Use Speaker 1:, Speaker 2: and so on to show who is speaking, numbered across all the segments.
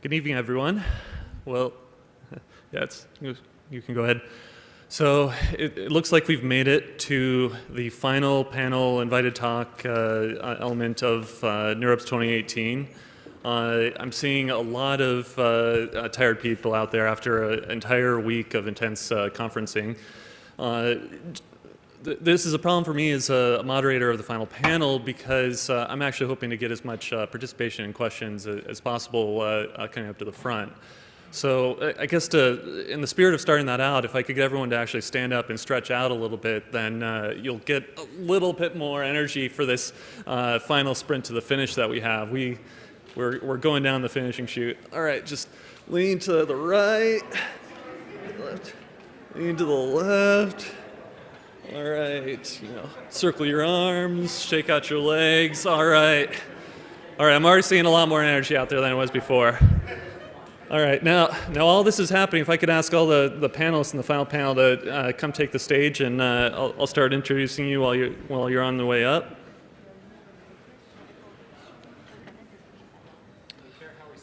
Speaker 1: Good evening, everyone. Well, yeah, you can go ahead. So it looks like we've made it to the final panel invited talk element of NeurIPS 2018. I'm seeing a lot of tired people out there after an entire week of intense conferencing. This is a problem for me as a moderator of the final panel because I'm actually hoping to get as much participation and questions as possible coming up to the front. So I guess in the spirit of starting that out, if I could get everyone to actually stand up and stretch out a little bit, then you'll get a little bit more energy for this final sprint to the finish that we have. We're going down the finishing chute. All right, just lean to the right, left, lean to the left. All right, circle your arms, shake out your legs. All right, I'm already seeing a lot more energy out there than it was before. All right, now all this is happening. If I could ask all the panelists in the final panel to come take the stage, and I'll start introducing you while you're on the way up.
Speaker 2: Do you care how we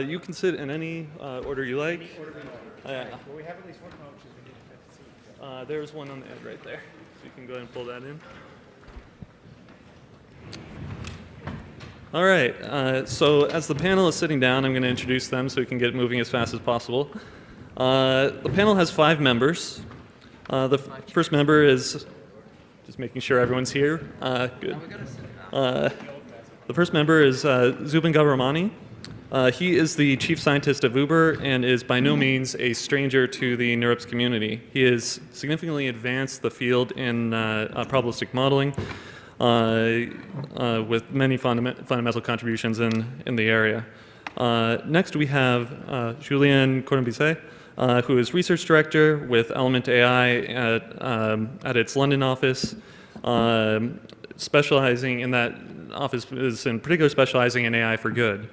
Speaker 2: sit?
Speaker 1: You can sit in any order you like.
Speaker 2: Well, we have at least one panel, which is we need a fifth seat.
Speaker 1: There's one on the end right there. So you can go ahead and pull that in. All right, so as the panel is sitting down, I'm going to introduce them so we can get moving as fast as possible. The panel has 5 members. The first member is, just making sure everyone's here. Good. The first member is Zubin Gabramani. He is the chief scientist of Uber and is by no means a stranger to the NeurIPS community. He has significantly advanced the field in probabilistic modeling with many fundamental contributions in the area. Next we have Julien Cornebise, who is research director with Element AI at its London office. Specializing in that office is in particular specializing in AI for good.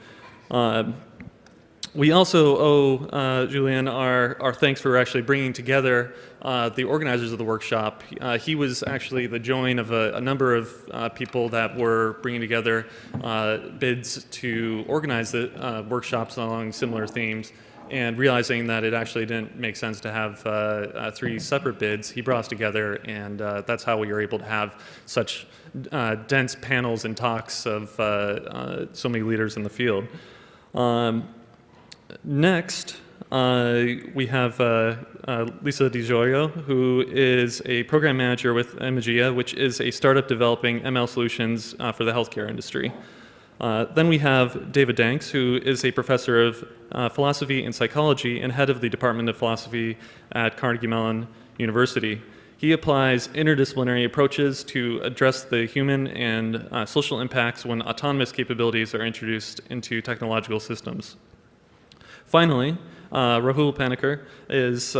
Speaker 1: We also owe Julien our thanks for actually bringing together the organizers of the workshop. He was actually the join of a number of people that were bringing together bids to organize the workshops along similar themes, and realizing that it actually didn't make sense to have 3 separate bids, he brought us together, and that's how we were able to have such dense panels and talks of so many leaders in the field. Next, we have Lisa Di Gioio, who is a program manager with Imagia, which is a startup developing ML solutions for the healthcare industry. Then we have David Danks, who is a professor of philosophy and psychology and head of the Department of Philosophy at Carnegie Mellon University. He applies interdisciplinary approaches to address the human and social impacts when autonomous capabilities are introduced into technological systems. Finally, Rahul Panikkar is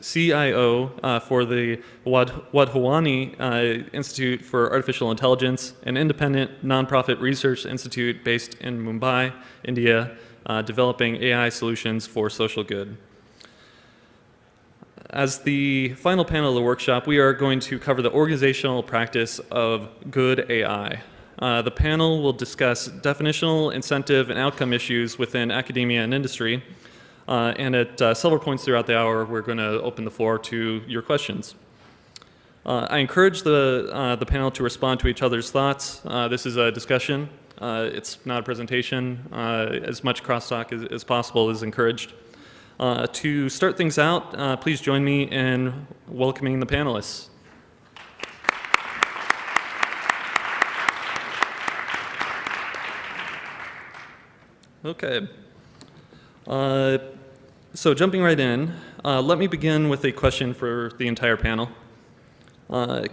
Speaker 1: CIO for the Wadhwani Institute for Artificial Intelligence, an independent nonprofit research institute based in Mumbai, India, developing AI solutions for social good. As the final panel of the workshop, we are going to cover the organizational practice of good AI. The panel will discuss definitional, incentive, and outcome issues within academia and industry. And at several points throughout the hour, we're going to open the floor to your questions. I encourage the panel to respond to each other's thoughts. This is a discussion. It's not a presentation. As much crosstalk as possible is encouraged. To start things out, please join me in welcoming the panelists. Okay. So jumping right in, let me begin with a question for the entire panel.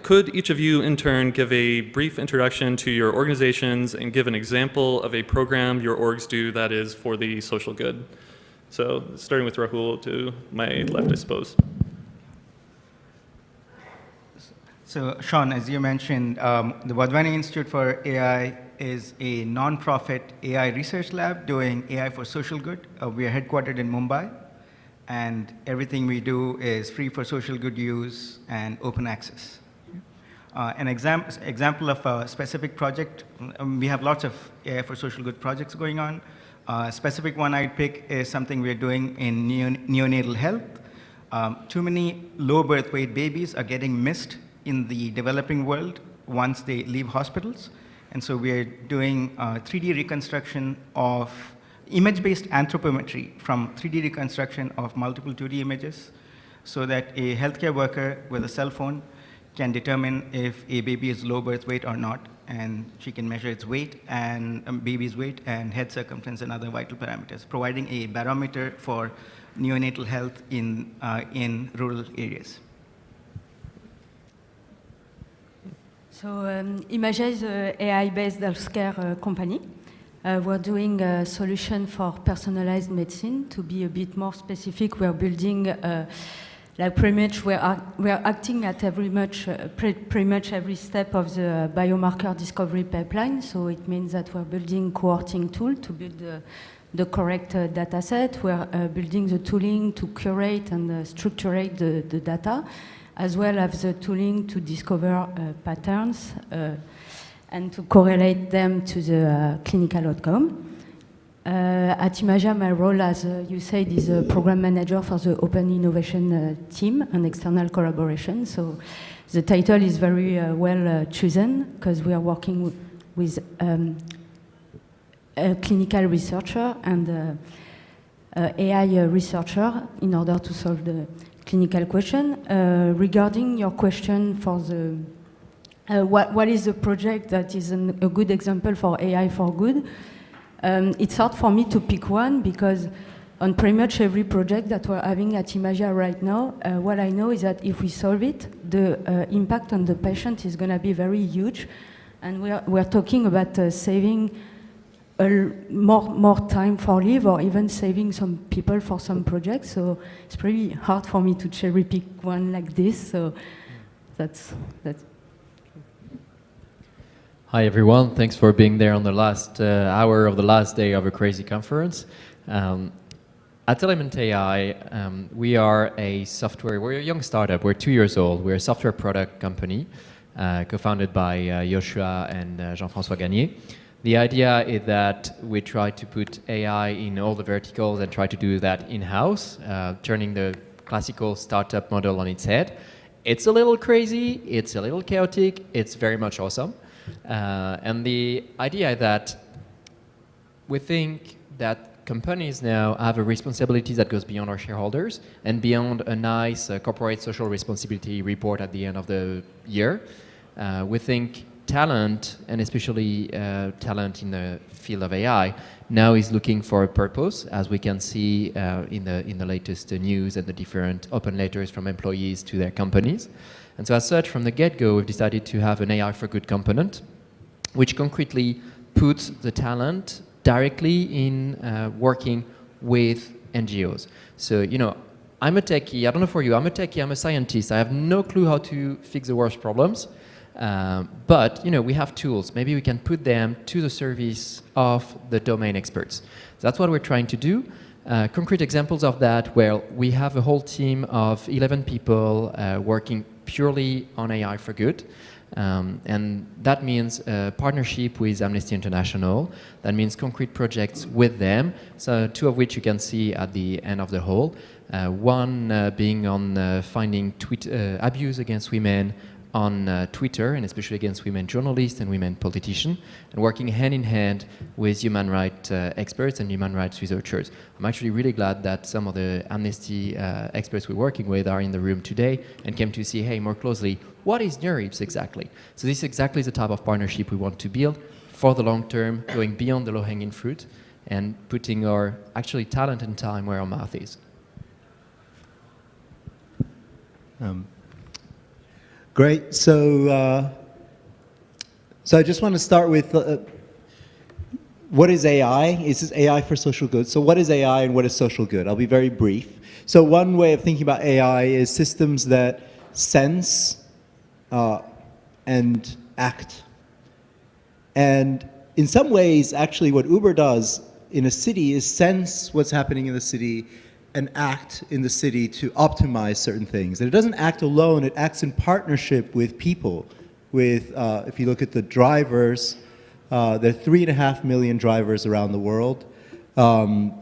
Speaker 1: Could each of you in turn give a brief introduction to your organizations and give an example of a program your orgs do that is for the social good? So starting with Rahul to my left, I suppose.
Speaker 3: So Sean, as you mentioned, the Wadhwani Institute for AI is a non-profit AI research lab doing AI for social good. We are headquartered in Mumbai, and everything we do is free for social good use and open access. An example of a specific project, we have lots of AI for social good projects going on. A specific one I'd pick is something we're doing in neonatal health. Too many low birth weight babies are getting missed in the developing world once they leave hospitals. And so we're doing 3D reconstruction of image-based anthropometry from 3D reconstruction of multiple 2D images so that a healthcare worker with a cell phone can determine if a baby is low birth weight or not, and she can measure its weight and baby's weight and head circumference and other vital parameters, providing a barometer for neonatal health in rural areas.
Speaker 4: So Imagia is an AI-based healthcare company. We're doing a solution for personalized medicine. To be a bit more specific, we're building like pretty much we're acting at pretty much every step of the biomarker discovery pipeline. So it means that we're building cohorting tool to build the correct data set. We're building the tooling to curate and structurate the data, as well as the tooling to discover patterns and to correlate them to the clinical outcome. At Imagia, my role, as you said, is a program manager for the open innovation team and external collaboration. So the title is very well chosen because we are working with a clinical researcher and AI researcher in order to solve the clinical question. Regarding your question for the what is the project that is a good example for AI for good? It's hard for me to pick one because on pretty much every project that we're having at Imagia right now, what I know is that if we solve it, the impact on the patient is going to be very huge. And we're talking about saving more time for leave or even saving some people for some projects. So it's pretty hard for me to cherry pick one like this. So that's.
Speaker 5: Hi everyone, thanks for being there on the last hour of the last day of a crazy conference. At Element AI, we are we're a young startup, we're 2 years old, we're a software product company co-founded by Joshua and Jean-François Gagné. The idea is that we try to put AI in all the verticals and try to do that in-house, turning the classical startup model on its head. It's a little crazy, it's a little chaotic, it's very much awesome. And the idea that we think that companies now have a responsibility that goes beyond our shareholders and beyond a nice corporate social responsibility report at the end of the year. We think talent, and especially talent in the field of AI, now is looking for a purpose, as we can see in the latest news and the different open letters from employees to their companies. And so as such, from the get-go, we've decided to have an AI for good component, which concretely puts the talent directly in working with NGOs. So, you know, I'm a techie, I don't know for you, I'm a techie, I'm a scientist, I have no clue how to fix the world's problems, but, you know, we have tools. Maybe we can put them to the service of the domain experts. So that's what we're trying to do. Concrete examples of that, well, we have a whole team of 11 people working purely on AI for good. And that means a partnership with Amnesty International. That means concrete projects with them. So 2 of which you can see at the end of the hall. One being on finding abuse against women on Twitter, and especially against women journalists and women politicians, and working hand in hand with human rights experts and human rights researchers. I'm actually really glad that some of the Amnesty experts we're working with are in the room today and came to see, hey, more closely, what is NeurIPS exactly? So this is exactly the type of partnership we want to build for the long term, going beyond the low-hanging fruit and putting our actually talent and time where our mouth is.
Speaker 6: Great. So I just want to start with what is AI? Is this AI for social good? So what is AI and what is social good? I'll be very brief. So one way of thinking about AI is systems that sense and act. And in some ways, actually, what Uber does in a city is sense what's happening in the city and act in the city to optimize certain things. And it doesn't act alone, it acts in partnership with people, with, if you look at the drivers, there are 3.5 million drivers around the world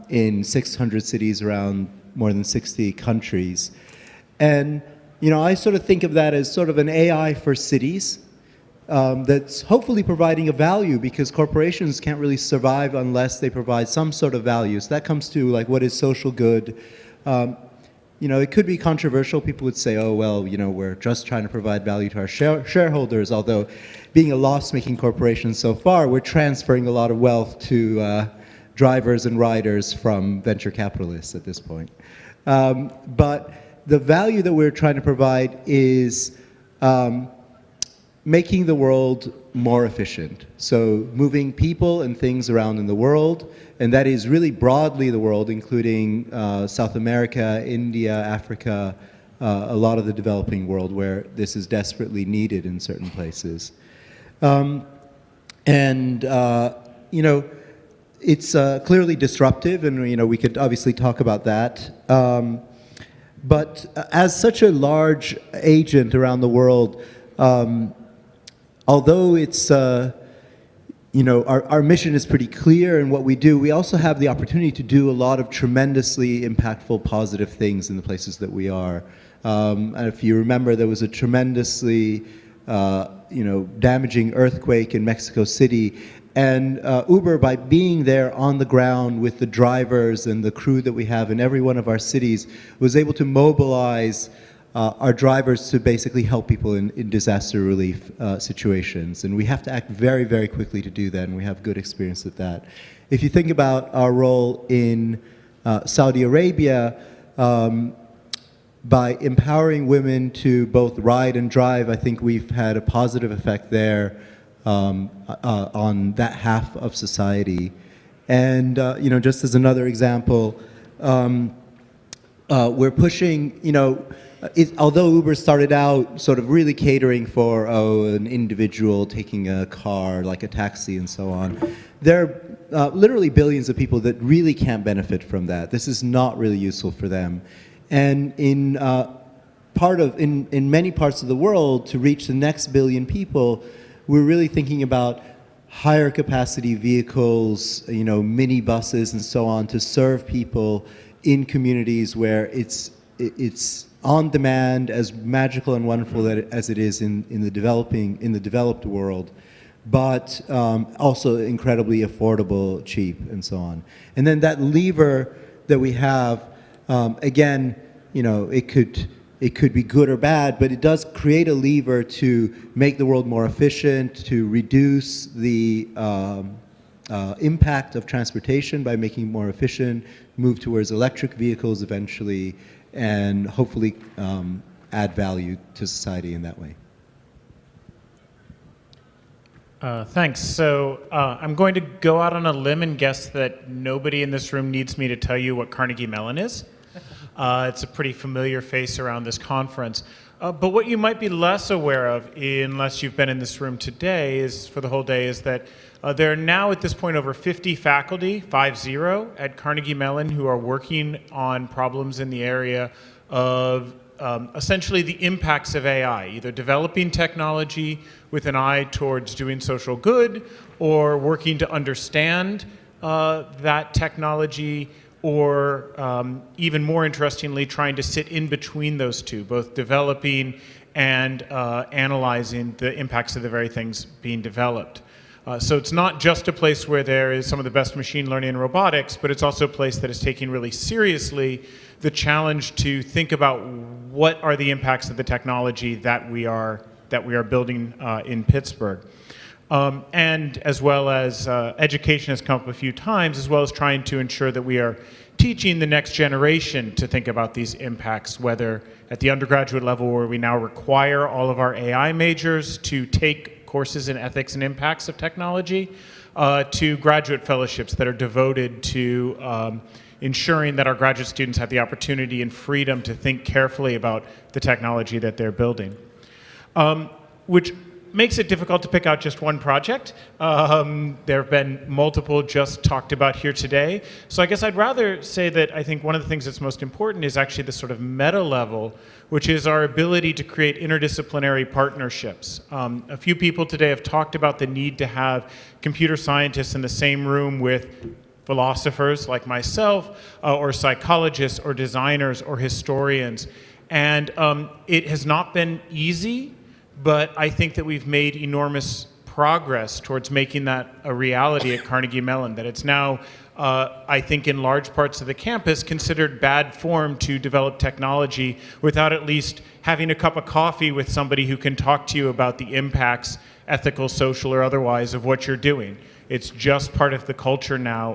Speaker 6: in 600 cities around more than 60 countries. And, you know, I sort of think of that as sort of an AI for cities that's hopefully providing a value, because corporations can't really survive unless they provide some sort of value. So that comes to like, what is social good? You know, it could be controversial. People would say, oh, well, you know, we're just trying to provide value to our shareholders, although being a loss-making corporation so far, we're transferring a lot of wealth to drivers and riders from venture capitalists at this point. But the value that we're trying to provide is making the world more efficient. So moving people and things around in the world, and that is really broadly the world, including South America, India, Africa, a lot of the developing world where this is desperately needed in certain places. You know, it's clearly disruptive, and you know, we could obviously talk about that. But as such a large agent around the world, although it's, you know, our mission is pretty clear in what we do, we also have the opportunity to do a lot of tremendously impactful, positive things in the places that we are. And if you remember, there was a tremendously, you know, damaging earthquake in Mexico City. And Uber, by being there on the ground with the drivers and the crew that we have in every one of our cities, was able to mobilize our drivers to basically help people in disaster relief situations. And we have to act very, very quickly to do that, and we have good experience with that. If you think about our role in Saudi Arabia, by empowering women to both ride and drive, I think we've had a positive effect there on that half of society. And, you know, just as another example, we're pushing, you know, although Uber started out sort of really catering for, an individual taking a car, like a taxi and so on, there are literally billions of people that really can't benefit from that. This is not really useful for them. And in many parts of the world, to reach the next billion people, we're really thinking about higher capacity vehicles, you know, mini buses and so on, to serve people in communities where it's on demand, as magical and wonderful as it is in the developed world, but also incredibly affordable, cheap, and so on. And then that lever that we have, again, you know, it could be good or bad, but it does create a lever to make the world more efficient, to reduce the impact of transportation by making it more efficient, move towards electric vehicles eventually, and hopefully add value to society in that way.
Speaker 2: Thanks. So I'm going to go out on a limb and guess that nobody in this room needs me to tell you what Carnegie Mellon is. It's a pretty familiar face around this conference. But what you might be less aware of, unless you've been in this room today, for the whole day, is that there are now at this point over 50 faculty, 50, at Carnegie Mellon who are working on problems in the area of essentially the impacts of AI, either developing technology with an eye towards doing social good, or working to understand that technology, or even more interestingly, trying to sit in between those two, both developing and analyzing the impacts of the very things being developed. So it's not just a place where there is some of the best machine learning and robotics, but it's also a place that is taking really seriously the challenge to think about what are the impacts of the technology that we are building in Pittsburgh. And as well as education has come up a few times, as well as trying to ensure that we are teaching the next generation to think about these impacts, whether at the undergraduate level where we now require all of our AI majors to take courses in ethics and impacts of technology, to graduate fellowships that are devoted to ensuring that our graduate students have the opportunity and freedom to think carefully about the technology that they're building. Which makes it difficult to pick out just one project. There have been multiple just talked about here today. So I guess I'd rather say that I think one of the things that's most important is actually the sort of meta level, which is our ability to create interdisciplinary partnerships. A few people today have talked about the need to have computer scientists in the same room with philosophers like myself, or psychologists, or designers, or historians. And it has not been easy, but I think that we've made enormous progress towards making that a reality at Carnegie Mellon, that it's now, I think in large parts of the campus, considered bad form to develop technology without at least having a cup of coffee with somebody who can talk to you about the impacts, ethical, social, or otherwise, of what you're doing. It's just part of the culture now,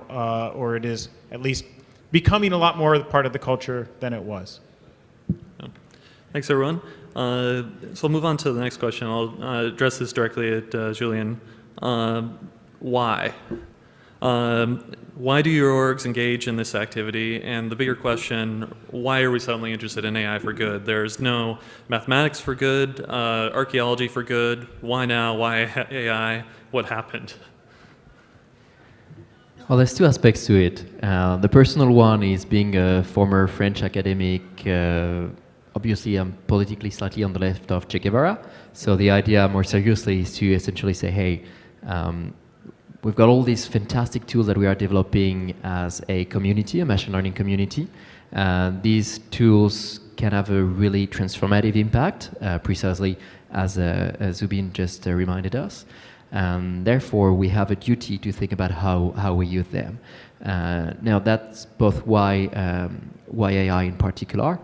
Speaker 2: or it is at least becoming a lot more part of the culture than it was.
Speaker 1: Thanks, everyone. So we'll move on to the next question. I'll address this directly at Julien. Why? Why do your orgs engage in this activity? And the bigger question, why are we suddenly interested in AI for good? There's no mathematics for good, archaeology for good. Why now? Why AI? What happened?
Speaker 5: Well, there's two aspects to it. The personal one is being a former French academic. Obviously, I'm politically slightly on the left of Che Guevara. So the idea more seriously is to essentially say, hey, we've got all these fantastic tools that we are developing as a community, a machine learning community. These tools can have a really transformative impact, precisely as Zubin just reminded us. Therefore, we have a duty to think about how we use them. Now, that's both why AI in particular.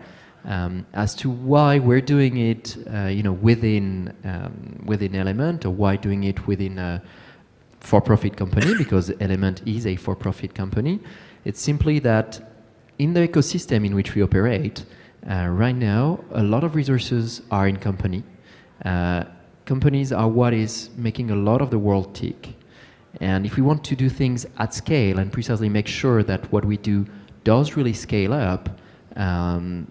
Speaker 5: As to why we're doing it, within Element, or why doing it within a for-profit company, because Element is a for-profit company, it's simply that in the ecosystem in which we operate, right now, a lot of resources are in company. Companies are what is making a lot of the world tick. And if we want to do things at scale and precisely make sure that what we do does really scale up,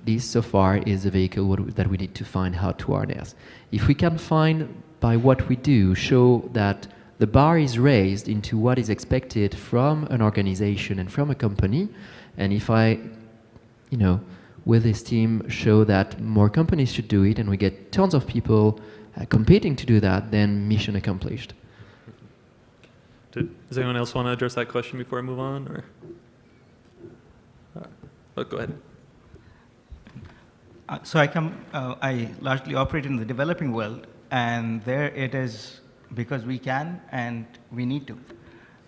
Speaker 5: this so far is a vehicle that we need to find how to harness. If we can find, by what we do, show that the bar is raised into what is expected from an organization and from a company, and if I, with this team, show that more companies should do it, and we get tons of people competing to do that, then mission accomplished.
Speaker 1: Does anyone else want to address that question before I move on? Or go ahead.
Speaker 3: So I largely operate in the developing world, and there it is because we can and we need to.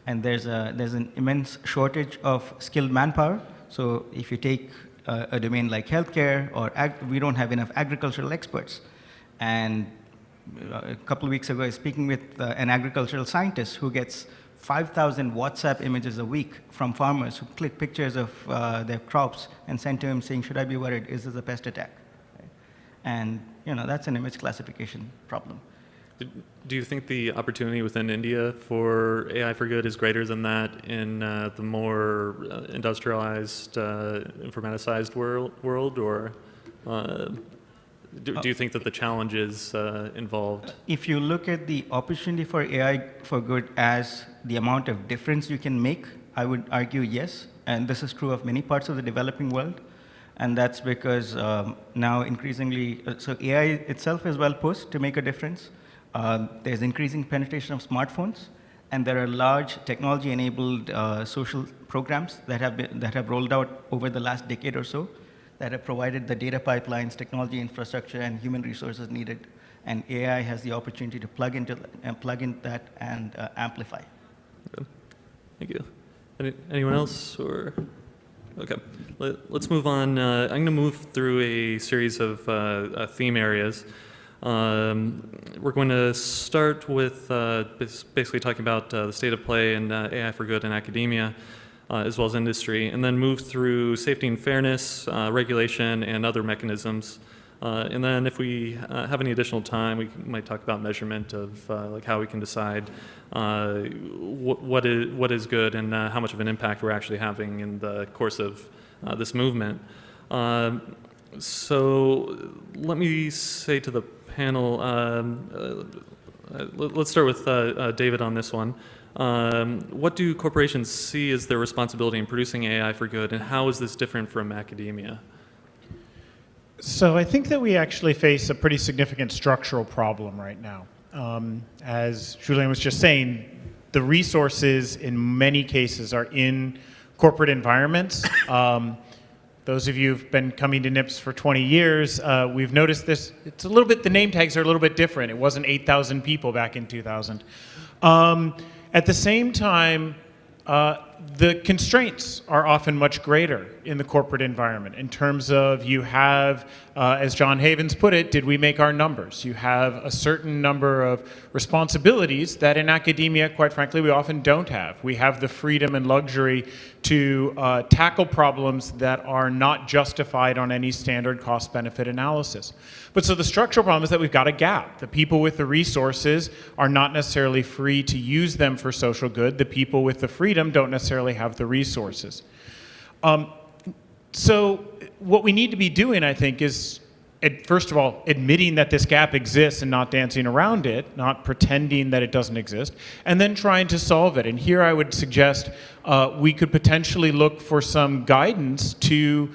Speaker 3: And there's an immense shortage of skilled manpower. So if you take a domain like healthcare, or we don't have enough agricultural experts. And a couple of weeks ago, I was speaking with an agricultural scientist who gets 5,000 WhatsApp images a week from farmers who click pictures of their crops and send to him saying, should I be worried? Is this a pest attack? Right? And that's an image classification problem.
Speaker 1: Do you think the opportunity within India for AI for good is greater than that in the more industrialized, informaticized world, or do you think that the challenges involved?
Speaker 3: If you look at the opportunity for AI for good as the amount of difference you can make, I would argue yes. And this is true of many parts of the developing world. And that's because now increasingly, so AI itself is well posed to make a difference. There's increasing penetration of smartphones, and there are large technology-enabled social programs that have rolled out over the last decade or so, that have provided the data pipelines, technology infrastructure, and human resources needed. And AI has the opportunity to plug in that and amplify.
Speaker 1: Okay. Thank you. Anyone else? Or okay, let's move on. I'm going to move through a series of theme areas. We're going to start with basically talking about the state of play in AI for good in academia, as well as industry, and then move through safety and fairness, regulation, and other mechanisms. And then if we have any additional time, we might talk about measurement of like how we can decide what is good and how much of an impact we're actually having in the course of this movement. So let me say to the panel, let's start with David on this one. What do corporations see as their responsibility in producing AI for good, and how is this different from academia?
Speaker 2: So I think that we actually face a pretty significant structural problem right now. As Julien was just saying, the resources in many cases are in corporate environments. Those of you who've been coming to NIPS for 20 years, we've noticed this. It's a little bit, the name tags are a little bit different. It wasn't 8,000 people back in 2000. At the same time, the constraints are often much greater in the corporate environment in terms of you have, as John Havens put it, did we make our numbers? You have a certain number of responsibilities that in academia, quite frankly, we often don't have. We have the freedom and luxury to tackle problems that are not justified on any standard cost-benefit analysis. But so the structural problem is that we've got a gap. The people with the resources are not necessarily free to use them for social good. The people with the freedom don't necessarily have the resources. So what we need to be doing, I think, is, first of all, admitting that this gap exists and not dancing around it, not pretending that it doesn't exist, and then trying to solve it. And here I would suggest we could potentially look for some guidance to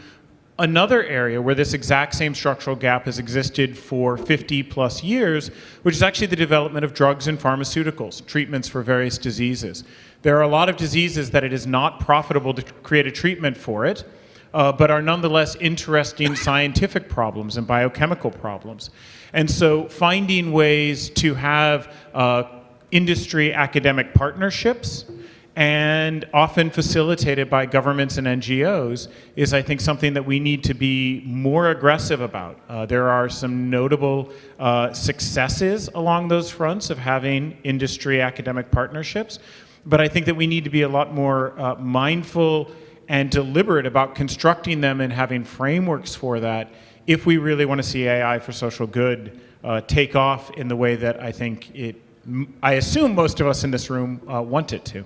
Speaker 2: another area where this exact same structural gap has existed for 50 plus years, which is actually the development of drugs and pharmaceuticals, treatments for various diseases. There are a lot of diseases that it is not profitable to create a treatment for it, but are nonetheless interesting scientific problems and biochemical problems. And so finding ways to have industry academic partnerships, and often facilitated by governments and NGOs, is, I think, something that we need to be more aggressive about. There are some notable successes along those fronts of having industry academic partnerships, but I think that we need to be a lot more mindful and deliberate about constructing them and having frameworks for that if we really want to see AI for social good take off in the way that I think I assume most of us in this room want it to.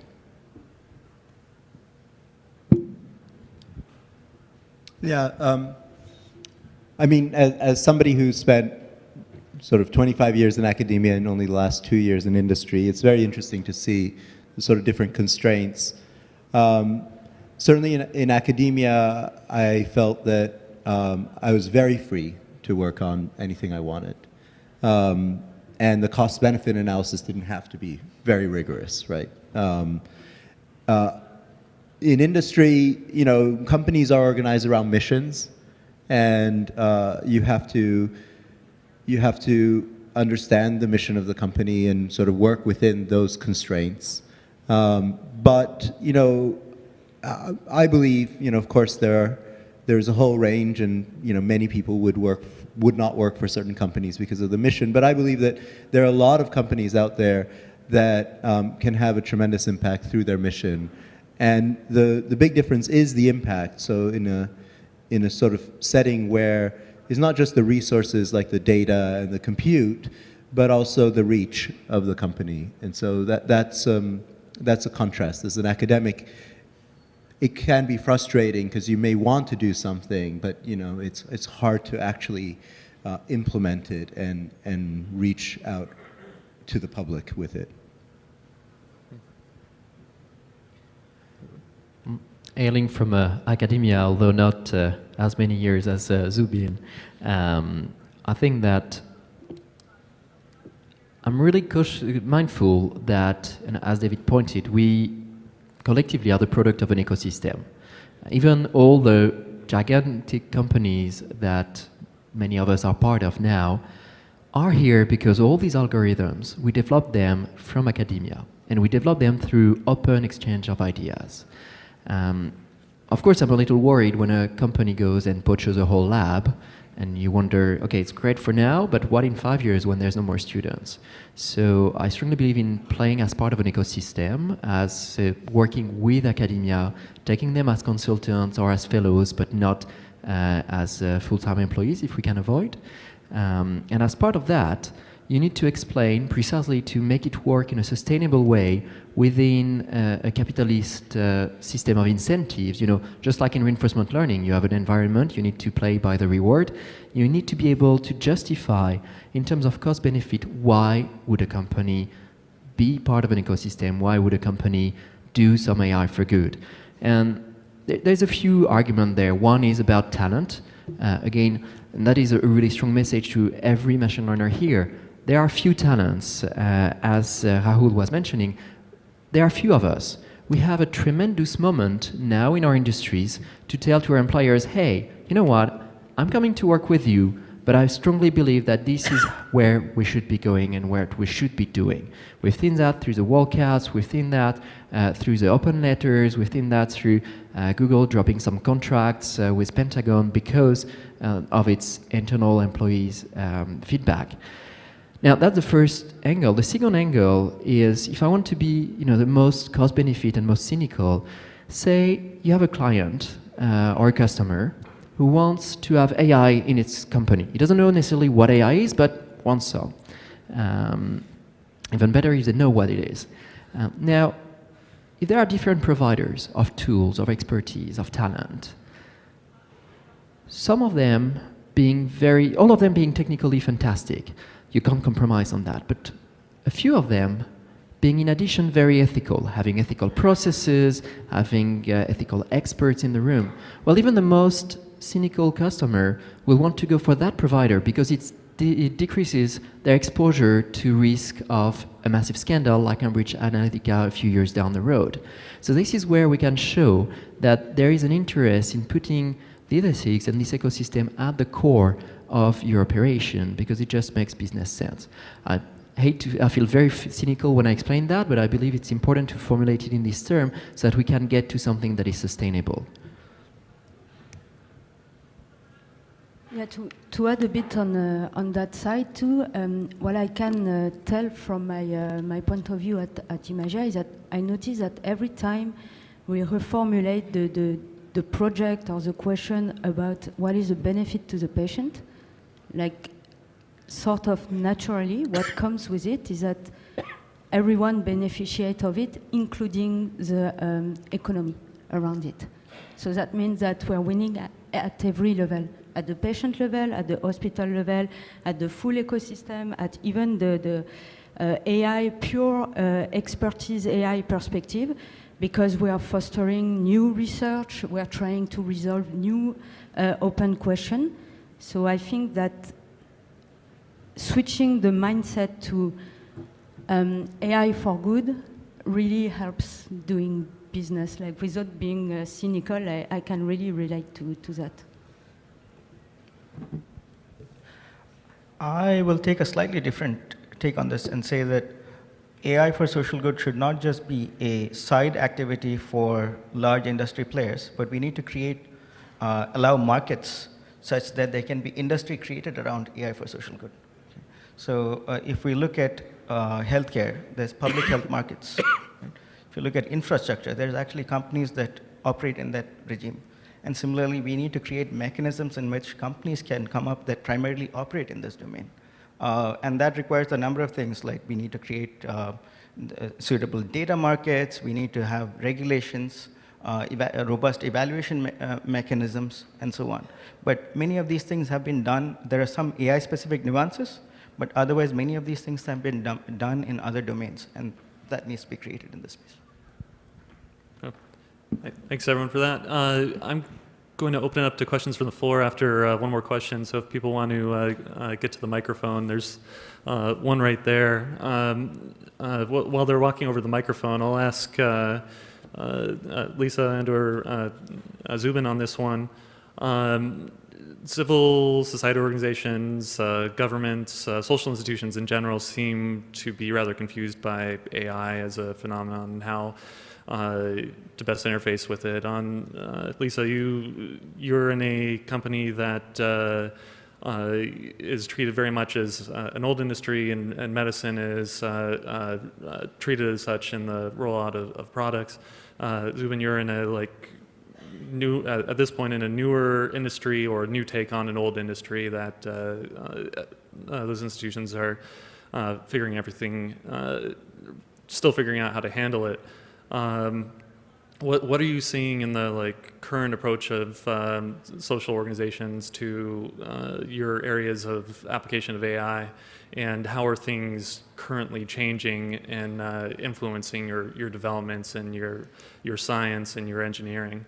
Speaker 6: Yeah, I mean, as somebody who spent sort of 25 years in academia and only the last 2 years in industry, it's very interesting to see the sort of different constraints. Certainly in academia, I felt that I was very free to work on anything I wanted. And the cost-benefit analysis didn't have to be very rigorous, right? In industry, you know, companies are organized around missions, and you have to understand the mission of the company and sort of work within those constraints. But you know, I believe, you know, of course there's a whole range, and you know, many people would not work for certain companies because of the mission. But I believe that there are a lot of companies out there that can have a tremendous impact through their mission. And the big difference is the impact. So in a sort of setting where it's not just the resources like the data and the compute, but also the reach of the company. And so that's a contrast. As an academic, it can be frustrating because you may want to do something, but you know, it's hard to actually implement it and reach out to the public with it.
Speaker 5: Hailing from academia, although not as many years as Zubin, I think that I'm really mindful that, and as David pointed, we collectively are the product of an ecosystem. Even all the gigantic companies that many of us are part of now are here because all these algorithms, we developed them from academia, and we developed them through open exchange of ideas. Of course, I'm a little worried when a company goes and poaches a whole lab, and you wonder, okay, it's great for now, but what in 5 years when there's no more students? So I strongly believe in playing as part of an ecosystem, as working with academia, taking them as consultants or as fellows, but not as full-time employees if we can avoid. And as part of that, you need to explain precisely to make it work in a sustainable way within a capitalist system of incentives. You know, just like in reinforcement learning, you have an environment, you need to play by the reward. You need to be able to justify, in terms of cost benefit, why would a company be part of an ecosystem? Why would a company do some AI for good? And there's a few arguments there. One is about talent. Again, and that is a really strong message to every machine learner here. There are few talents, as Rahul was mentioning. There are few of us. We have a tremendous moment now in our industries to tell to our employers, hey, you know what? I'm coming to work with you, but I strongly believe that this is where we should be going and where we should be doing. We've seen that through the walkouts, we've seen that through the open letters, we've seen that through Google dropping some contracts with Pentagon because of its internal employees' feedback. Now, that's the first angle. The second angle is, if I want to be, the most cost-benefit and most cynical, say you have a client or a customer who wants to have AI in its company. He doesn't know necessarily what AI is, but wants so. Even better if they know what it is. Now, if there are different providers of tools, of expertise, of talent, some of them all of them being technically fantastic, you can't compromise on that, but a few of them being in addition very ethical, having ethical processes, having ethical experts in the room. Well, even the most cynical customer will want to go for that provider because it decreases their exposure to risk of a massive scandal like Cambridge Analytica a few years down the road. So this is where we can show that there is an interest in putting the ethics and this ecosystem at the core of your operation because it just makes business sense. I feel very cynical when I explain that, but I believe it's important to formulate it in this term so that we can get to something that is sustainable.
Speaker 4: Yeah, to add a bit on that side too, what I can tell from my point of view at Imagia is that I notice that every time we reformulate the project or the question about what is the benefit to the patient, like sort of naturally what comes with it is that everyone beneficiates of it, including the economy around it. So that means that we're winning at every level. At the patient level, at the hospital level, at the full ecosystem, at even the AI, pure expertise AI perspective, because we are fostering new research, we are trying to resolve new open questions. So I think that switching the mindset to AI for good really helps doing business. Like without being cynical, I can really relate to that.
Speaker 3: I will take a slightly different take on this and say that AI for social good should not just be a side activity for large industry players, but we need to allow markets such that there can be industry created around AI for social good. Okay. So if we look at healthcare, there's public health markets. Right? If you look at infrastructure, there's actually companies that operate in that regime. And similarly, we need to create mechanisms in which companies can come up that primarily operate in this domain. And that requires a number of things, like we need to create suitable data markets, we need to have regulations, robust evaluation mechanisms, and so on. But many of these things have been done. There are some AI-specific nuances, but otherwise many of these things have been done in other domains, and that needs to be created in this space.
Speaker 1: Thanks, everyone, for that. I'm going to open it up to questions from the floor after one more question. So if people want to get to the microphone, there's one right there. While they're walking over the microphone, I'll ask Lisa and/or Zubin on this one. Civil society organizations, governments, social institutions in general seem to be rather confused by AI as a phenomenon and how to best interface with it. Lisa, you're in a company that is treated very much as an old industry, and medicine is treated as such in the rollout of products. Zubin, you're in a at this point in a newer industry or a new take on an old industry that those institutions are still figuring out how to handle it. What are you seeing in the current approach of social organizations to your areas of application of AI, and how are things currently changing and influencing your developments and your science and your engineering?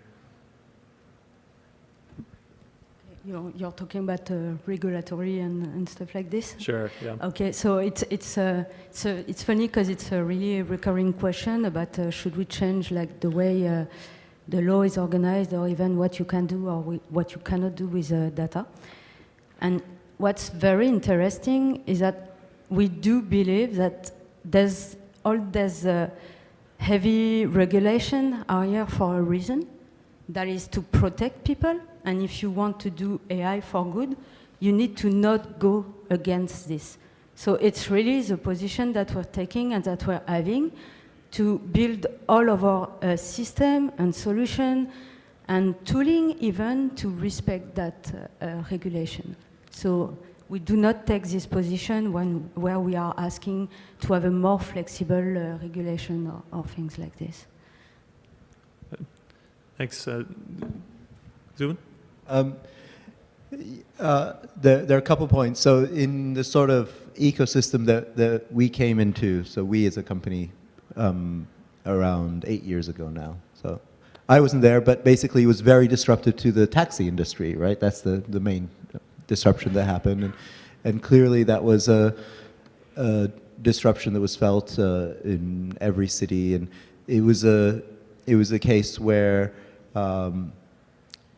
Speaker 4: You're talking about regulatory and stuff like this?
Speaker 1: Sure, yeah.
Speaker 4: Okay, so it's funny because it's a really recurring question about should we change the way the law is organized, or even what you can do or what you cannot do with data. And what's very interesting is that we do believe that there's heavy regulation are here for a reason. That is to protect people. And if you want to do AI for good, you need to not go against this. So it's really the position that we're taking and that we're having to build all of our system and solution and tooling even to respect that regulation. So we do not take this position where we are asking to have a more flexible regulation or things like this.
Speaker 1: Thanks. Zubin?
Speaker 6: There are a couple points. So in the sort of ecosystem that we came into, so we as a company around 8 years ago now. So I wasn't there, but basically it was very disruptive to the taxi industry, right? That's the main disruption that happened. And clearly that was a disruption that was felt in every city. And it was a case where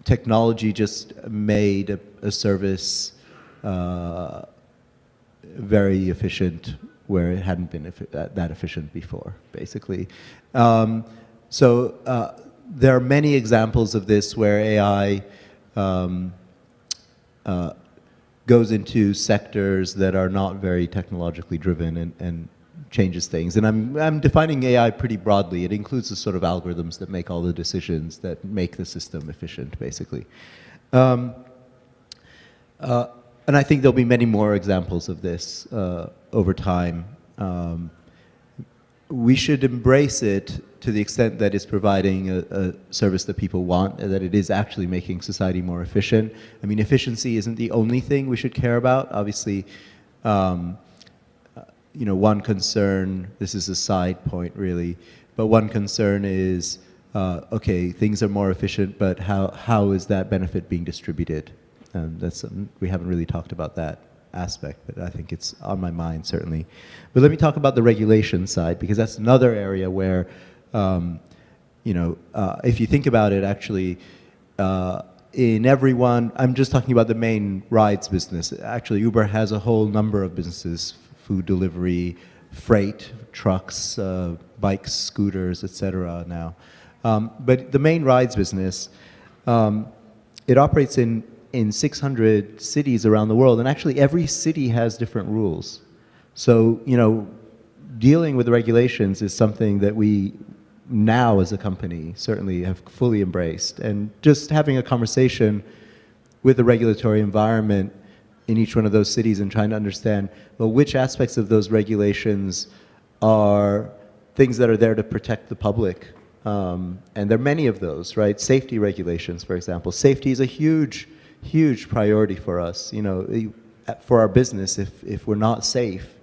Speaker 6: technology just made a service very efficient where it hadn't been that efficient before, basically. So there are many examples of this where AI goes into sectors that are not very technologically driven and changes things. And I'm defining AI pretty broadly. It includes the sort of algorithms that make all the decisions that make the system efficient, basically. And I think there'll be many more examples of this over time. We should embrace it to the extent that it's providing a service that people want, and that it is actually making society more efficient. I mean, efficiency isn't the only thing we should care about. Obviously, you know, one concern, this is a side point really, but one concern is, okay, things are more efficient, but how is that benefit being distributed? That's we haven't really talked about that aspect, but I think it's on my mind certainly. But let me talk about the regulation side, because that's another area where, you know, if you think about it, actually, in everyone, I'm just talking about the main rides business. Actually, Uber has a whole number of businesses: food delivery, freight, trucks, bikes, scooters, etc. now. But the main rides business, it operates in 600 cities around the world, and actually every city has different rules. So, you know, dealing with regulations is something that we now as a company certainly have fully embraced. And just having a conversation with the regulatory environment in each one of those cities and trying to understand, well, which aspects of those regulations are things that are there to protect the public. And there are many of those, right? Safety regulations, for example. Safety is a huge priority for us. You know, for our business, if we're not safe,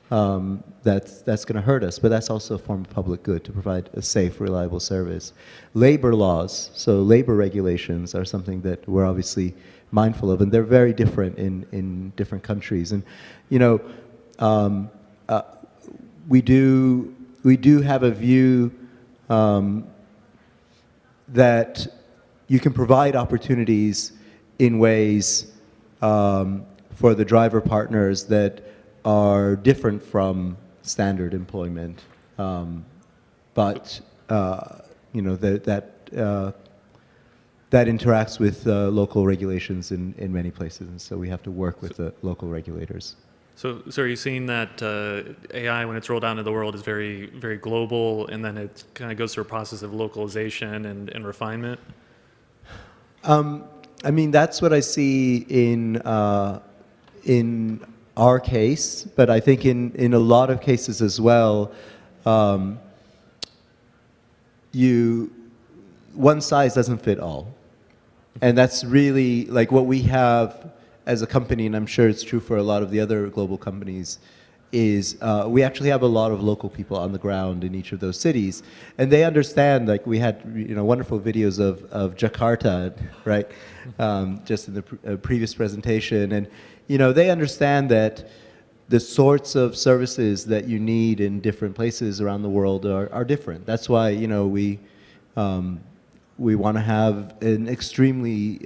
Speaker 6: that's going to hurt us. But that's also a form of public good, to provide a safe, reliable service. Labor laws, so labor regulations, are something that we're obviously mindful of, and they're very different in different countries. And you know, we do have a view that you can provide opportunities in ways for the driver partners that are different from standard employment, but you know, that interacts with local regulations in many places, and so we have to work with the local regulators.
Speaker 1: So are you seeing that AI, when it's rolled out into the world, is very, very global, and then it kind of goes through a process of localization and refinement?
Speaker 6: I mean, that's what I see in our case, but I think in a lot of cases as well, one size doesn't fit all. And that's really like what we have as a company, and I'm sure it's true for a lot of the other global companies, is we actually have a lot of local people on the ground in each of those cities, and they understand. Like we had, wonderful videos of Jakarta, right, just in the previous presentation, and they understand that the sorts of services that you need in different places around the world are different. That's why we want to have an extremely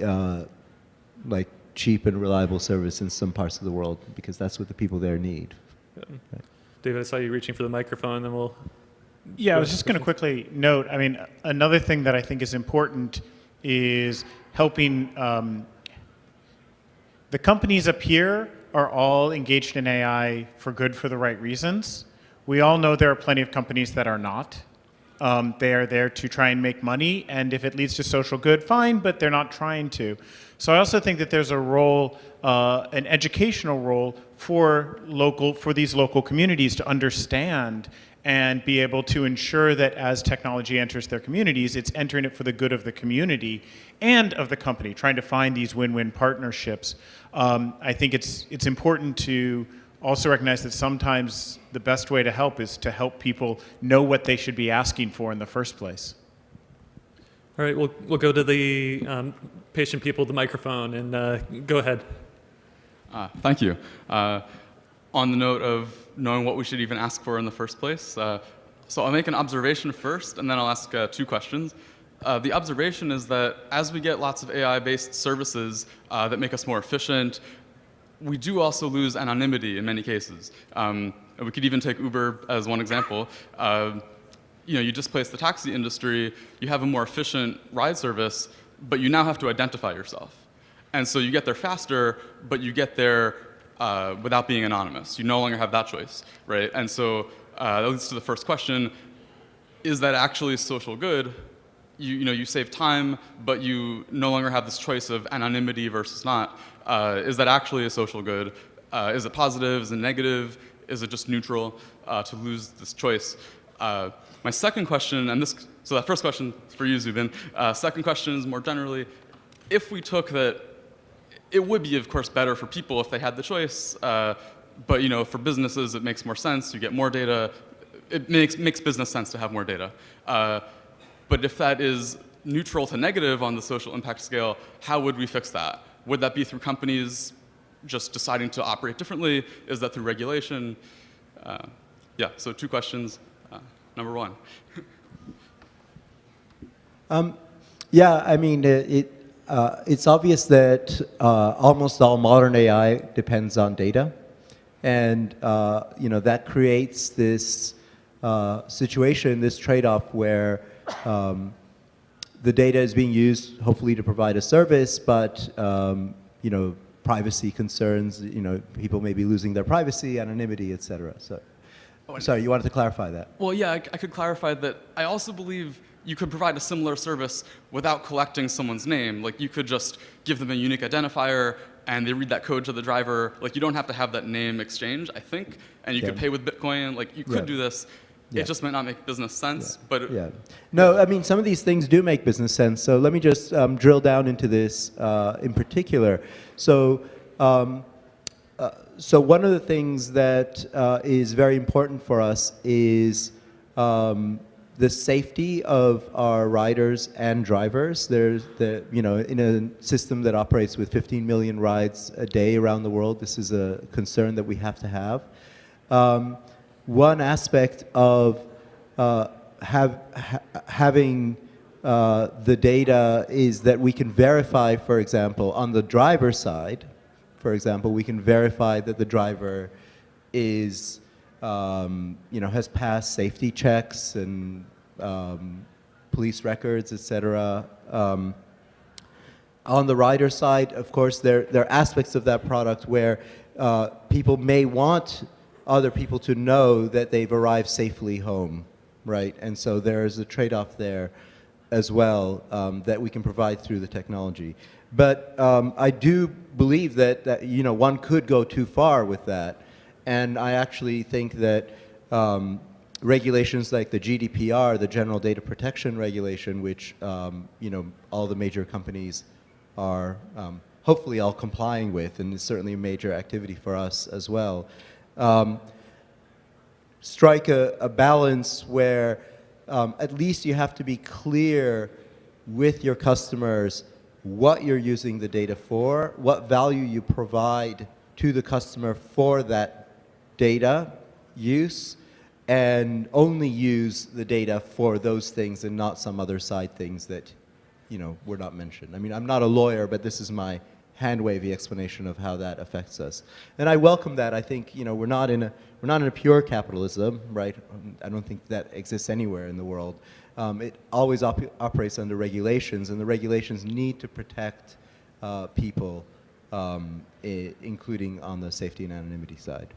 Speaker 6: like cheap and reliable service in some parts of the world, because that's what the people there need. Right.
Speaker 1: David, I saw you reaching for the microphone, then we'll...
Speaker 2: Yeah, I was just going to quickly note, I mean, another thing that I think is important is helping, the companies up here are all engaged in AI for good, for the right reasons. We all know there are plenty of companies that are not. They are there to try and make money, and if it leads to social good, fine, but they're not trying to. So I also think that there's a role, an educational role for these local communities to understand and be able to ensure that as technology enters their communities, it's entering it for the good of the community and of the company, trying to find these win-win partnerships. I think it's important to also recognize that sometimes the best way to help is to help people know what they should be asking for in the first place.
Speaker 1: All right, we'll go to the patient people with the microphone, and go ahead.
Speaker 7: Thank you. On the note of knowing what we should even ask for in the first place, so I'll make an observation first, and then I'll ask 2 questions. The observation is that as we get lots of AI-based services that make us more efficient, we do also lose anonymity in many cases. We could even take Uber as one example. You displace the taxi industry, you have a more efficient ride service, but you now have to identify yourself. And so you get there faster, but you get there without being anonymous. You no longer have that choice, right? And so that leads to the first question: is that actually social good? You save time, but you no longer have this choice of anonymity versus not. Is that actually a social good? Is it positive? Is it negative? Is it just neutral to lose this choice? My second question, so that first question is for you, Zubin. Second question is more generally, if we took that, it would be, of course, better for people if they had the choice, but for businesses, it makes more sense. You get more data. It makes business sense to have more data. But if that is neutral to negative on the social impact scale, how would we fix that? Would that be through companies just deciding to operate differently? Is that through regulation? Yeah, so 2 questions. Number 1.
Speaker 6: Yeah, I mean, it's obvious that almost all modern AI depends on data, and that creates this situation, this trade-off where the data is being used, hopefully, to provide a service, but privacy concerns, people may be losing their privacy, anonymity, et cetera. So, sorry, you wanted to clarify that?
Speaker 7: Well, yeah, I could clarify that. I also believe you could provide a similar service without collecting someone's name. Like, you could just give them a unique identifier, and they read that code to the driver. Like, you don't have to have that name exchange, I think, and you could pay with Bitcoin. Like, you could do this. It just might not make business sense, but...
Speaker 6: No, I mean, some of these things do make business sense. So let me just drill down into this in particular. So, so one of the things that is very important for us is the safety of our riders and drivers. There's in a system that operates with 15 million rides a day around the world, this is a concern that we have to have. One aspect of having the data is that we can verify, for example, on the driver side, for example, we can verify that the driver is, has passed safety checks and police records, etc. On the rider side, of course, there are aspects of that product where people may want other people to know that they've arrived safely home, right? And so there's a trade-off there. as well that we can provide through the technology. But I do believe that you know, one could go too far with that, and I actually think that regulations like the GDPR, the General Data Protection Regulation, which you know, all the major companies are hopefully all complying with, and it's certainly a major activity for us as well, strike a balance where at least you have to be clear with your customers what you're using the data for, what value you provide to the customer for that data use, and only use the data for those things and not some other side things that, you know, were not mentioned. I mean, I'm not a lawyer, but this is my hand-wavy explanation of how that affects us. And I welcome that. I think, you know, we're not in a pure capitalism, right? I don't think that exists anywhere in the world. It always operates under regulations, and the regulations need to protect people, including on the safety and anonymity side.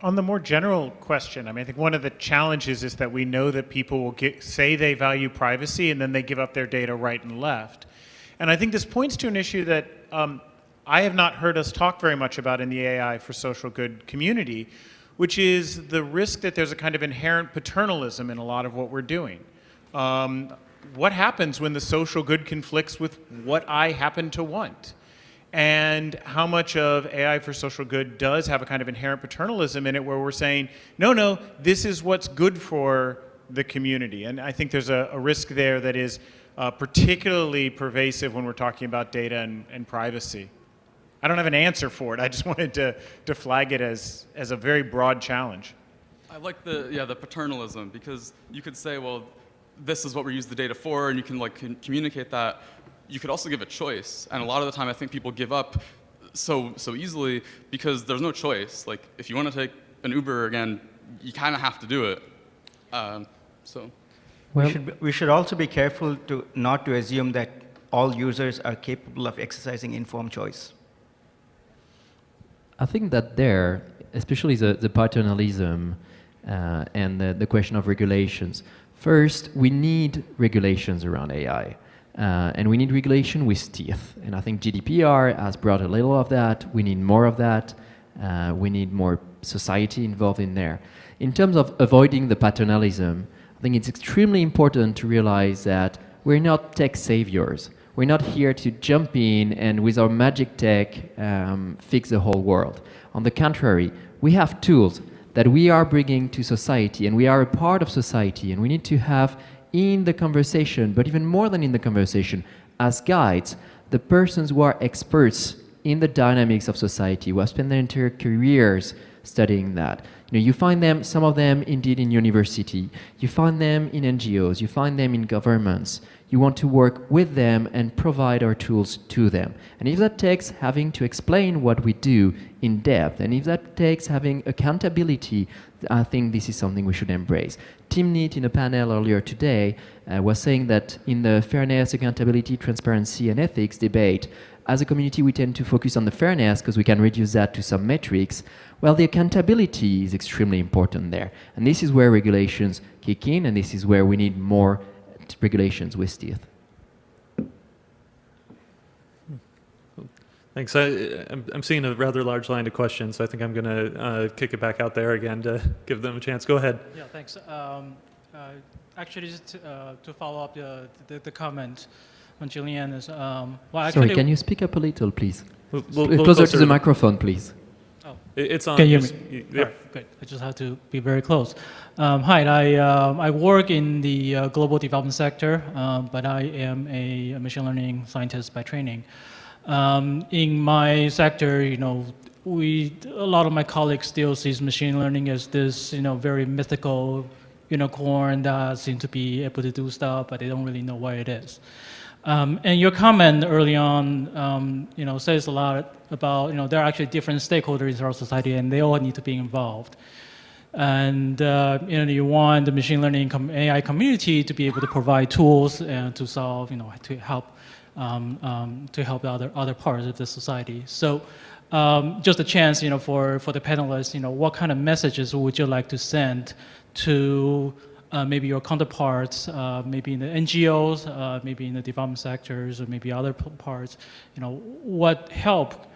Speaker 2: On the more general question, I mean, I think one of the challenges is that we know that people will say they value privacy and then they give up their data right and left. And I think this points to an issue that I have not heard us talk very much about in the AI for social good community, which is the risk that there's a kind of inherent paternalism in a lot of what we're doing. What happens when the social good conflicts with what I happen to want? And how much of AI for social good does have a kind of inherent paternalism in it where we're saying, no, this is what's good for the community. And I think there's a risk there that is particularly pervasive when we're talking about data and privacy. I don't have an answer for it. I just wanted to flag it as a very broad challenge.
Speaker 7: I like the paternalism, because you could say, well, this is what we use the data for, and you can communicate that. You could also give a choice, and a lot of the time I think people give up so easily because there's no choice. Like, if you want to take an Uber again, you kind of have to do it. So.
Speaker 5: Well,
Speaker 3: We should also be careful not to assume that all users are capable of exercising informed choice.
Speaker 5: I think that there, especially the paternalism and the question of regulations. First, we need regulations around AI. And we need regulation with teeth. And I think GDPR has brought a little of that. We need more of that. We need more society involved in there. In terms of avoiding the paternalism, I think it's extremely important to realize that we're not tech saviors. We're not here to jump in and with our magic tech fix the whole world. On the contrary, we have tools that we are bringing to society, and we are a part of society, and we need to have in the conversation, but even more than in the conversation, as guides, the persons who are experts in the dynamics of society, who have spent their entire careers studying that. You know, you find them, some of them indeed in university, you find them in NGOs, you find them in governments. You want to work with them and provide our tools to them. And if that takes having to explain what we do in depth, and if that takes having accountability, I think this is something we should embrace. Tim Neat, in a panel earlier today, was saying that in the fairness, accountability, transparency, and ethics debate, as a community, we tend to focus on the fairness because we can reduce that to some metrics. Well, the accountability is extremely important there. And this is where regulations kick in, and this is where we need more regulations with teeth.
Speaker 1: Thanks. I'm seeing a rather large line of questions, so I think I'm going to kick it back out there again to give them a chance. Go ahead.
Speaker 8: Yeah, thanks. Actually, just to follow up the comment on Julien is, well, actually...
Speaker 5: Sorry, can you speak up a little, please?
Speaker 1: Little
Speaker 5: closer to the microphone, please.
Speaker 8: Oh.
Speaker 1: It's on.
Speaker 8: Can you hear me?
Speaker 1: Yeah.
Speaker 8: All right, great. I just have to be very close. Hi, I work in the global development sector, but I am a machine learning scientist by training. In my sector, you know, a lot of my colleagues still sees machine learning as this, you know, very mythical unicorn that seems to be able to do stuff, but they don't really know what it is. And your comment early on, you know, says a lot about, you know, there are actually different stakeholders in our society, and they all need to be involved. And you know, you want the machine learning AI community to be able to provide tools and to solve, you know, to help the other parts of the society. So, just a chance, you know, for the panelists, you know, what kind of messages would you like to send to maybe your counterparts, maybe in the NGOs, maybe in the development sectors, or maybe other parts, what help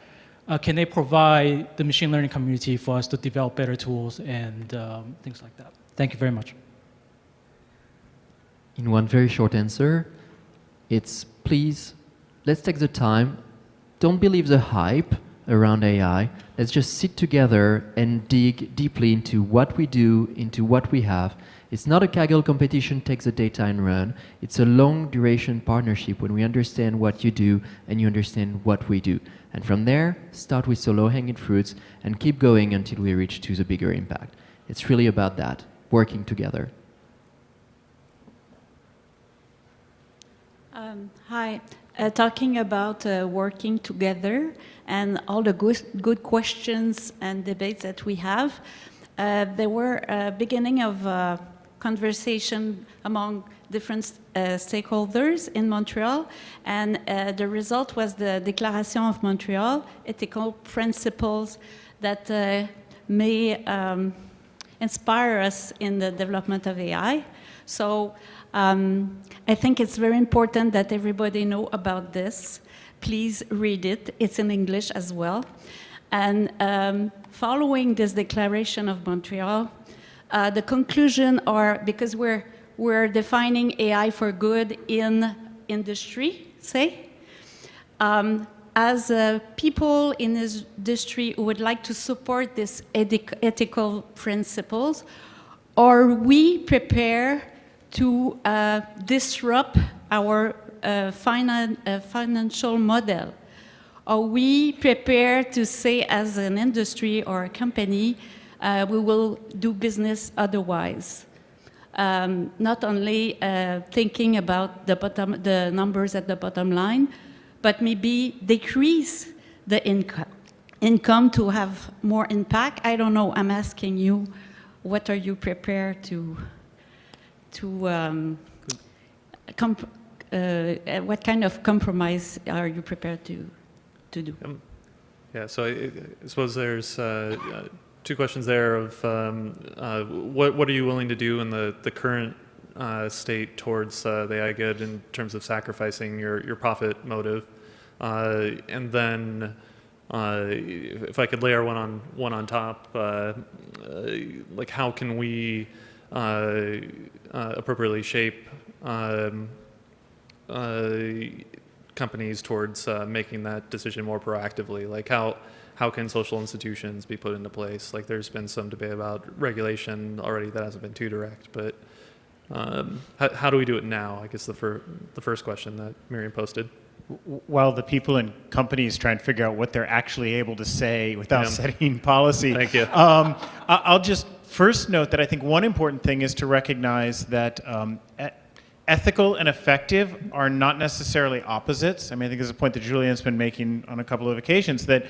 Speaker 8: can they provide the machine learning community for us to develop better tools and things like that? Thank you very much.
Speaker 5: In one very short answer, it's please, let's take the time. Don't believe the hype around AI. Let's just sit together and dig deeply into what we do, into what we have. It's not a Kaggle competition, take the data and run. It's a long duration partnership when we understand what you do and you understand what we do. And from there, start with so low-hanging fruits and keep going until we reach to the bigger impact. It's really about that, working together.
Speaker 9: Hi. Talking about working together and all the good questions and debates that we have, there were a beginning of conversation among different stakeholders in Montreal, and the result was the Declaration of Montreal, ethical principles that may inspire us in the development of AI. So I think it's very important that everybody know about this. Please read it. It's in English as well. And following this Declaration of Montreal, the conclusion are, because we're defining AI for good in industry, say, as people in this industry who would like to support these ethical principles, are we prepared to disrupt our financial model? Are we prepared to say, as an industry or a company, we will do business otherwise? Not only thinking about the numbers at the bottom line, but maybe decrease the income to have more impact. I don't know. I'm asking you, what are you prepared to what kind of compromise are you prepared to do?
Speaker 1: Yeah, so I suppose there's two questions there of what are you willing to do in the current state towards the AI good in terms of sacrificing your profit motive, and then if I could layer one on top, like how can we appropriately shape companies towards making that decision more proactively? Like how can social institutions be put into place? Like there's been some debate about regulation already that hasn't been too direct, but how do we do it now? I guess the first question that Miriam posted.
Speaker 2: While the people in companies try and figure out what they're actually able to say without setting policy.
Speaker 1: Thank you.
Speaker 2: I'll just first note that I think one important thing is to recognize that ethical and effective are not necessarily opposites. I mean, I think there's a point that Julien's been making on a couple of occasions that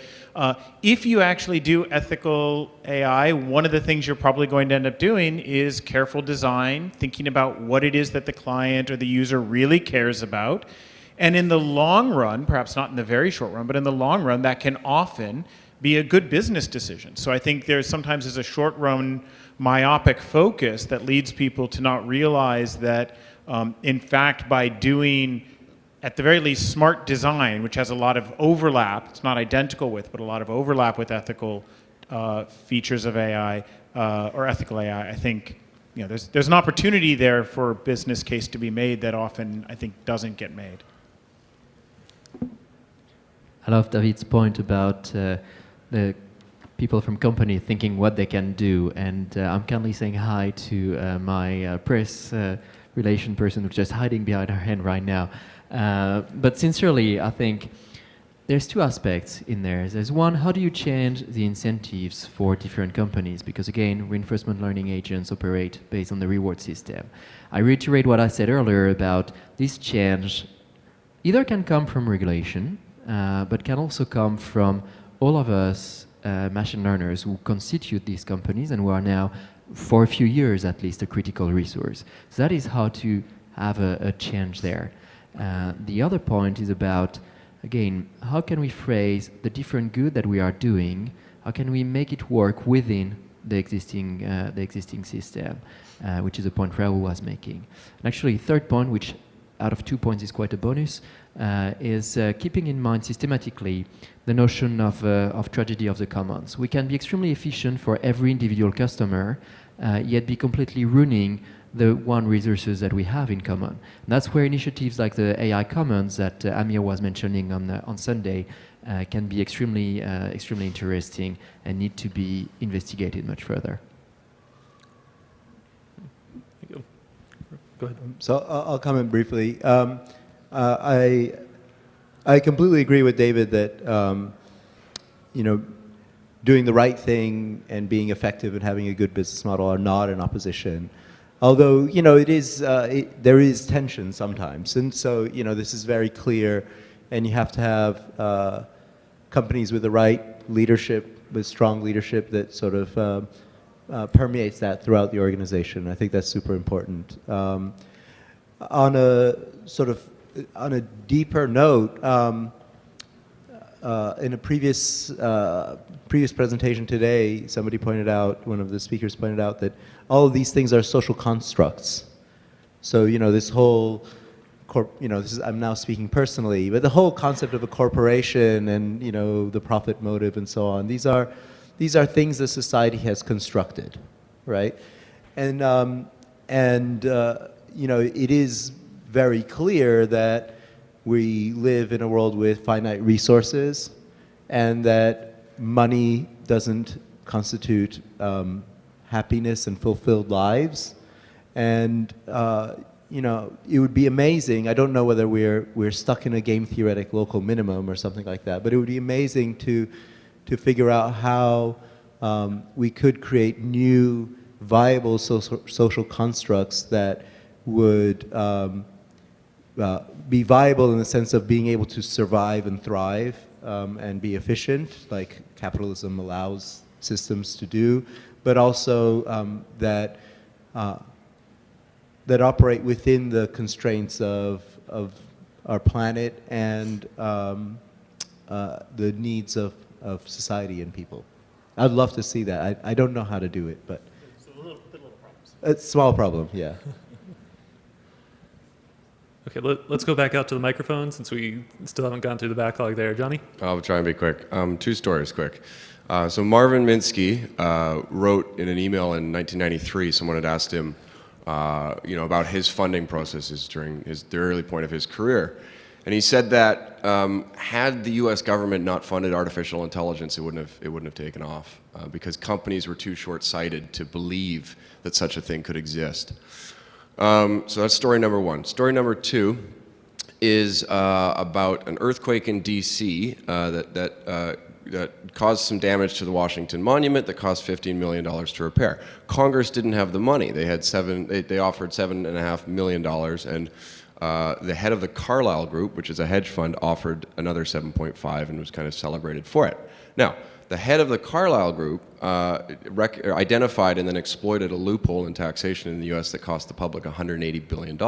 Speaker 2: if you actually do ethical AI, one of the things you're probably going to end up doing is careful design, thinking about what it is that the client or the user really cares about. And in the long run, perhaps not in the very short run, but in the long run, that can often be a good business decision. So I think sometimes there's a short run myopic focus that leads people to not realize that in fact, by doing, at the very least, smart design, which has a lot of overlap, it's not identical with, but a lot of overlap with ethical features of AI, or ethical AI, I think there's an opportunity there for a business case to be made that often, I think, doesn't get made.
Speaker 5: I love David's point about the people from company thinking what they can do, and I'm kindly saying hi to my press relation person who's just hiding behind her hand right now. But sincerely, I think there's two aspects in there. There's one, how do you change the incentives for different companies? Because again, reinforcement learning agents operate based on the reward system. I reiterate what I said earlier about this change either can come from regulation, but can also come from all of us machine learners who constitute these companies and who are now, for a few years at least, a critical resource. So that is how to have a change there. The other point is about, again, how can we phrase the different good that we are doing? How can we make it work within the existing system, which is a point Raoul was making. And actually, third point, which out of 2 points is quite a bonus, is keeping in mind systematically the notion of tragedy of the commons. We can be extremely efficient for every individual customer, yet be completely ruining the one resources that we have in common. And that's where initiatives like the AI Commons that Amir was mentioning on Sunday can be extremely interesting and need to be investigated much further.
Speaker 1: Go ahead.
Speaker 6: So I'll comment briefly. I completely agree with David that doing the right thing and being effective and having a good business model are not in opposition. Although there is tension sometimes, and so this is very clear, and you have to have companies with the right leadership, with strong leadership that sort of permeates that throughout the organization. I think that's super important. On a deeper note, in a previous presentation today, somebody pointed out, one of the speakers pointed out that all of these things are social constructs. So this whole I'm now speaking personally, but the whole concept of a corporation and the profit motive and so on, these are things that society has constructed, right? And it is very clear that we live in a world with finite resources, and that money doesn't constitute happiness and fulfilled lives. And it would be amazing. I don't know whether we're stuck in a game theoretic local minimum or something like that, but it would be amazing to figure out how we could create new viable social constructs that would be viable in the sense of being able to survive and thrive and be efficient, like capitalism allows systems to do, but also that operate within the constraints of our planet and the needs of society and people. I'd love to see that. I don't know how to do it, but
Speaker 1: It's a little problems.
Speaker 6: it's a small problem, yeah.
Speaker 1: Okay, let's go back out to the microphone since we still haven't gone through the backlog there. Johnny?
Speaker 10: I'll try and be quick. 2 stories quick. So Marvin Minsky wrote in an email in 1993, someone had asked him about his funding processes during the early point of his career. And he said that had the U.S. government not funded artificial intelligence, it wouldn't have taken off because companies were too short-sighted to believe that such a thing could exist. So that's story number 1. Story number 2 is about an earthquake in D.C. that caused some damage to the Washington Monument that cost $15 million to repair. Congress didn't have the money. They offered $7.5 million, and the head of the Carlyle Group, which is a hedge fund, offered another 7.5 and was kind of celebrated for it. Now, the head of the Carlyle Group identified and then exploited a loophole in taxation in the US that cost the public $180 billion.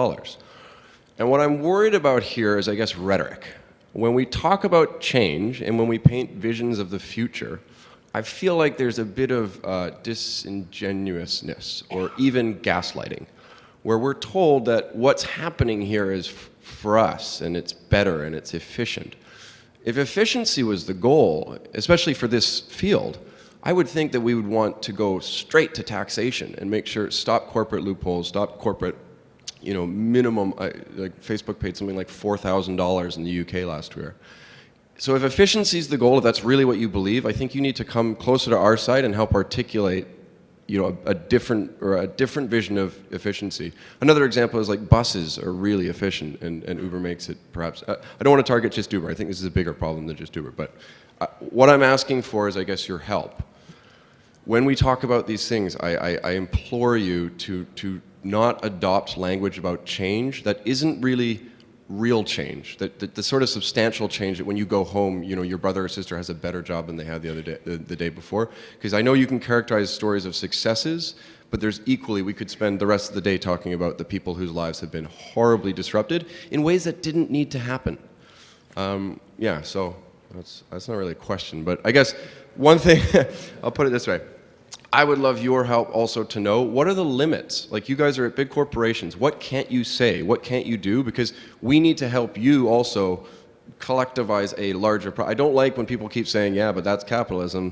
Speaker 10: And what I'm worried about here is, I guess, rhetoric. When we talk about change and when we paint visions of the future, I feel like there's a bit of disingenuousness or even gaslighting, where we're told that what's happening here is for us and it's better and it's efficient. If efficiency was the goal, especially for this field, I would think that we would want to go straight to taxation and make sure, stop corporate loopholes, stop corporate, minimum, like Facebook paid something like $4,000 in the UK last year. So if efficiency is the goal, if that's really what you believe, I think you need to come closer to our side and help articulate a different vision of efficiency. Another example is like buses are really efficient, and Uber makes it perhaps. I don't want to target just Uber. I think this is a bigger problem than just Uber. But what I'm asking for is, I guess, your help. When we talk about these things, I implore you to not adopt language about change that isn't really real change, the sort of substantial change that when you go home, your brother or sister has a better job than they had the day before. Because I know you can characterize stories of successes, but there's equally, we could spend the rest of the day talking about the people whose lives have been horribly disrupted in ways that didn't need to happen. Yeah, so that's not really a question, but I guess one thing, I'll put it this way. I would love your help also to know, what are the limits? Like, you guys are at big corporations. What can't you say? What can't you do? Because we need to help you also collectivize a larger I don't like when people keep saying, yeah, but that's capitalism.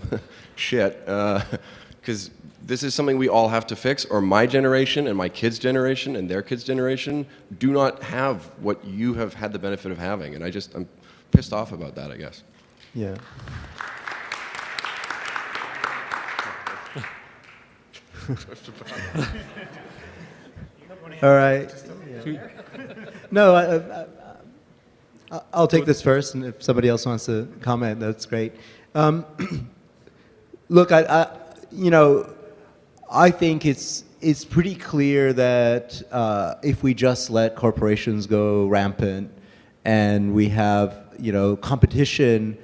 Speaker 10: Shit. Because this is something we all have to fix, or my generation and my kids' generation and their kids' generation do not have what you have had the benefit of having. And I'm pissed off about that, I guess.
Speaker 6: Yeah. All right. No, I'll take this first, and if somebody else wants to comment, that's great. Look, I think it's pretty clear that if we just let corporations go rampant, and we have competition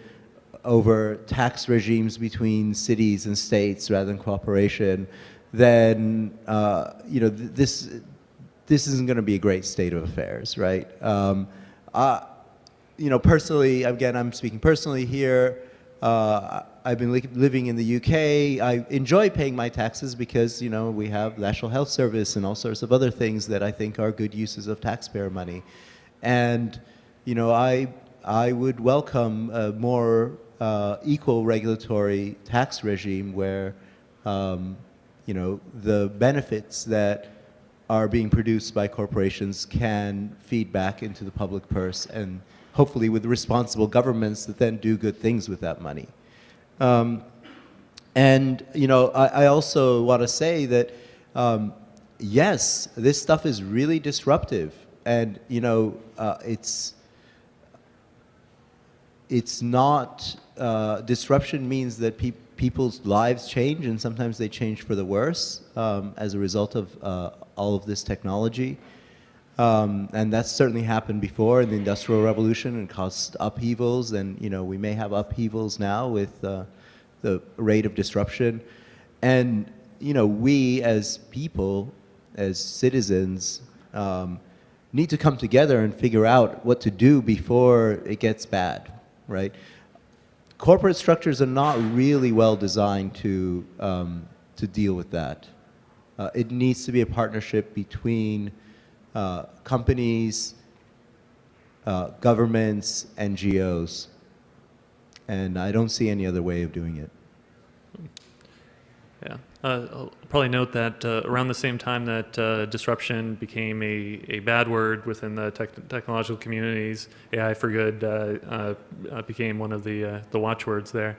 Speaker 6: over tax regimes between cities and states rather than cooperation, then this isn't going to be a great state of affairs, right? Personally, again, I'm speaking personally here. I've been living in the UK. I enjoy paying my taxes because we have National Health Service and all sorts of other things that I think are good uses of taxpayer money, and I would welcome a more equal regulatory tax regime where the benefits that are being produced by corporations can feed back into the public purse, and hopefully with responsible governments that then do good things with that money. I also want to say that yes, this stuff is really disruptive, and it's not disruption means that people's lives change, and sometimes they change for the worse as a result of all of this technology. And that's certainly happened before in the Industrial Revolution and caused upheavals, and we may have upheavals now with the rate of disruption. And we as people, as citizens, need to come together and figure out what to do before it gets bad, right? Corporate structures are not really well designed to deal with that. It needs to be a partnership between companies, governments, NGOs, and I don't see any other way of doing it.
Speaker 1: Yeah, I'll probably note that around the same time that disruption became a bad word within the technological communities, AI for good became one of the watchwords there.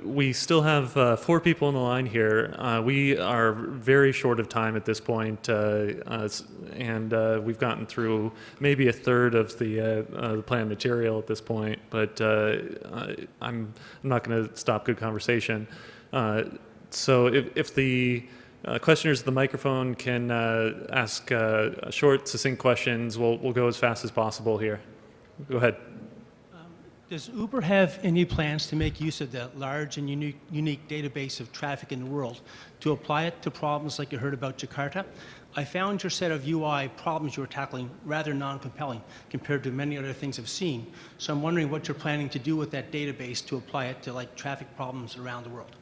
Speaker 1: We still have 4 people on the line here. We are very short of time at this point, and we've gotten through maybe a third of the planned material at this point, but I'm not going to stop good conversation. So if the questioners at the microphone can ask short, succinct questions, we'll go as fast as possible here. Go ahead.
Speaker 11: Does Uber have any plans to make use of that large and unique database of traffic in the world to apply it to problems like you heard about Jakarta? I found your set of UI problems you were tackling rather non-compelling compared to many other things I've seen. So I'm wondering what you're planning to do with that database to apply it to traffic problems around the world.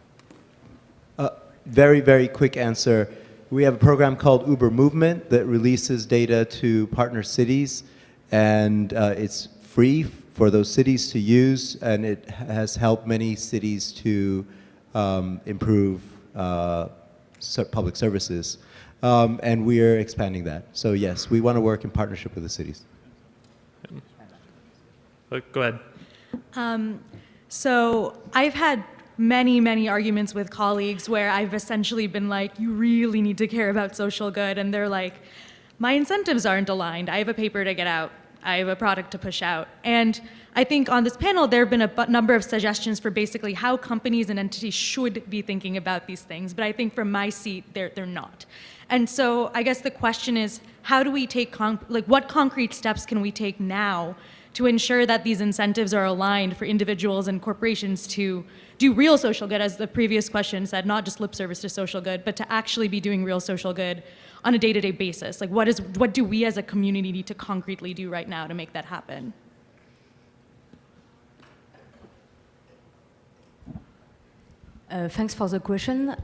Speaker 6: Very, very quick answer. We have a program called Uber Movement that releases data to partner cities, and it's free for those cities to use, and it has helped many cities to improve public services. And we're expanding that. So yes, we want to work in partnership with the cities.
Speaker 1: Go ahead.
Speaker 12: So I've had many arguments with colleagues where I've essentially been like, you really need to care about social good, and they're like, my incentives aren't aligned. I have a paper to get out. I have a product to push out. And I think on this panel, there have been a number of suggestions for basically how companies and entities should be thinking about these things. But I think from my seat, they're not. And so I guess the question is, how do we take, what concrete steps can we take now to ensure that these incentives are aligned for individuals and corporations to do real social good, as the previous question said, not just lip service to social good, but to actually be doing real social good on a day-to-day basis? Like, what do we as a community need to concretely do right now to make that happen?
Speaker 4: Thanks for the question.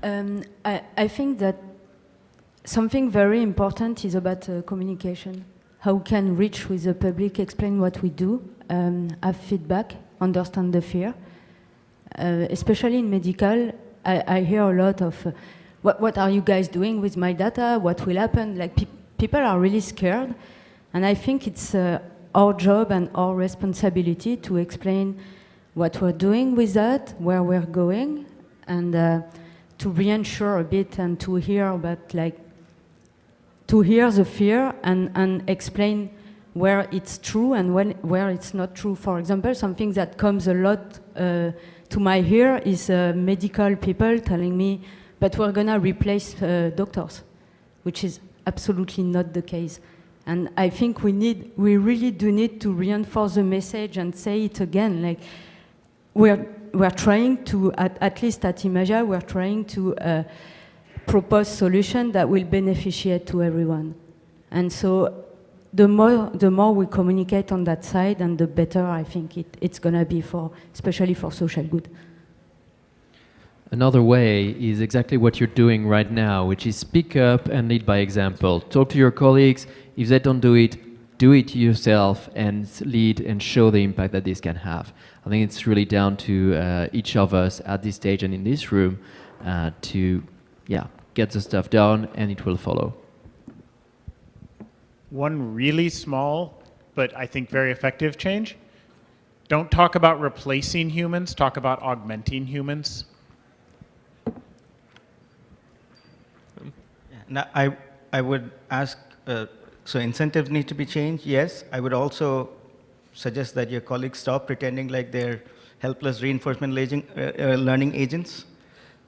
Speaker 4: I think that something very important is about communication. How we can reach with the public, explain what we do, have feedback, understand the fear. Especially in medical, I hear a lot of, what are you guys doing with my data? What will happen? Like people are really scared. And I think it's our job and our responsibility to explain what we're doing with that, where we're going, and to reassure a bit and to hear about to hear the fear and explain where it's true and where it's not true. For example, something that comes a lot to my ear is medical people telling me, but we're gonna replace doctors, which is absolutely not the case. And I think we really do need to reinforce the message and say it again. Like we're trying to, at least at Imaja, we're trying to propose solutions that will beneficiate to everyone. And so the more we communicate on that side, and the better I think it's gonna be especially for social good.
Speaker 5: Another way is exactly what you're doing right now, which is speak up and lead by example. Talk to your colleagues. If they don't do it yourself and lead and show the impact that this can have. I think it's really down to each of us at this stage and in this room to get the stuff done, and it will follow.
Speaker 2: One really small, but I think very effective change. Don't talk about replacing humans, talk about augmenting humans.
Speaker 3: Now, I would ask, so incentives need to be changed, yes. I would also suggest that your colleagues stop pretending like they're helpless reinforcement learning agents.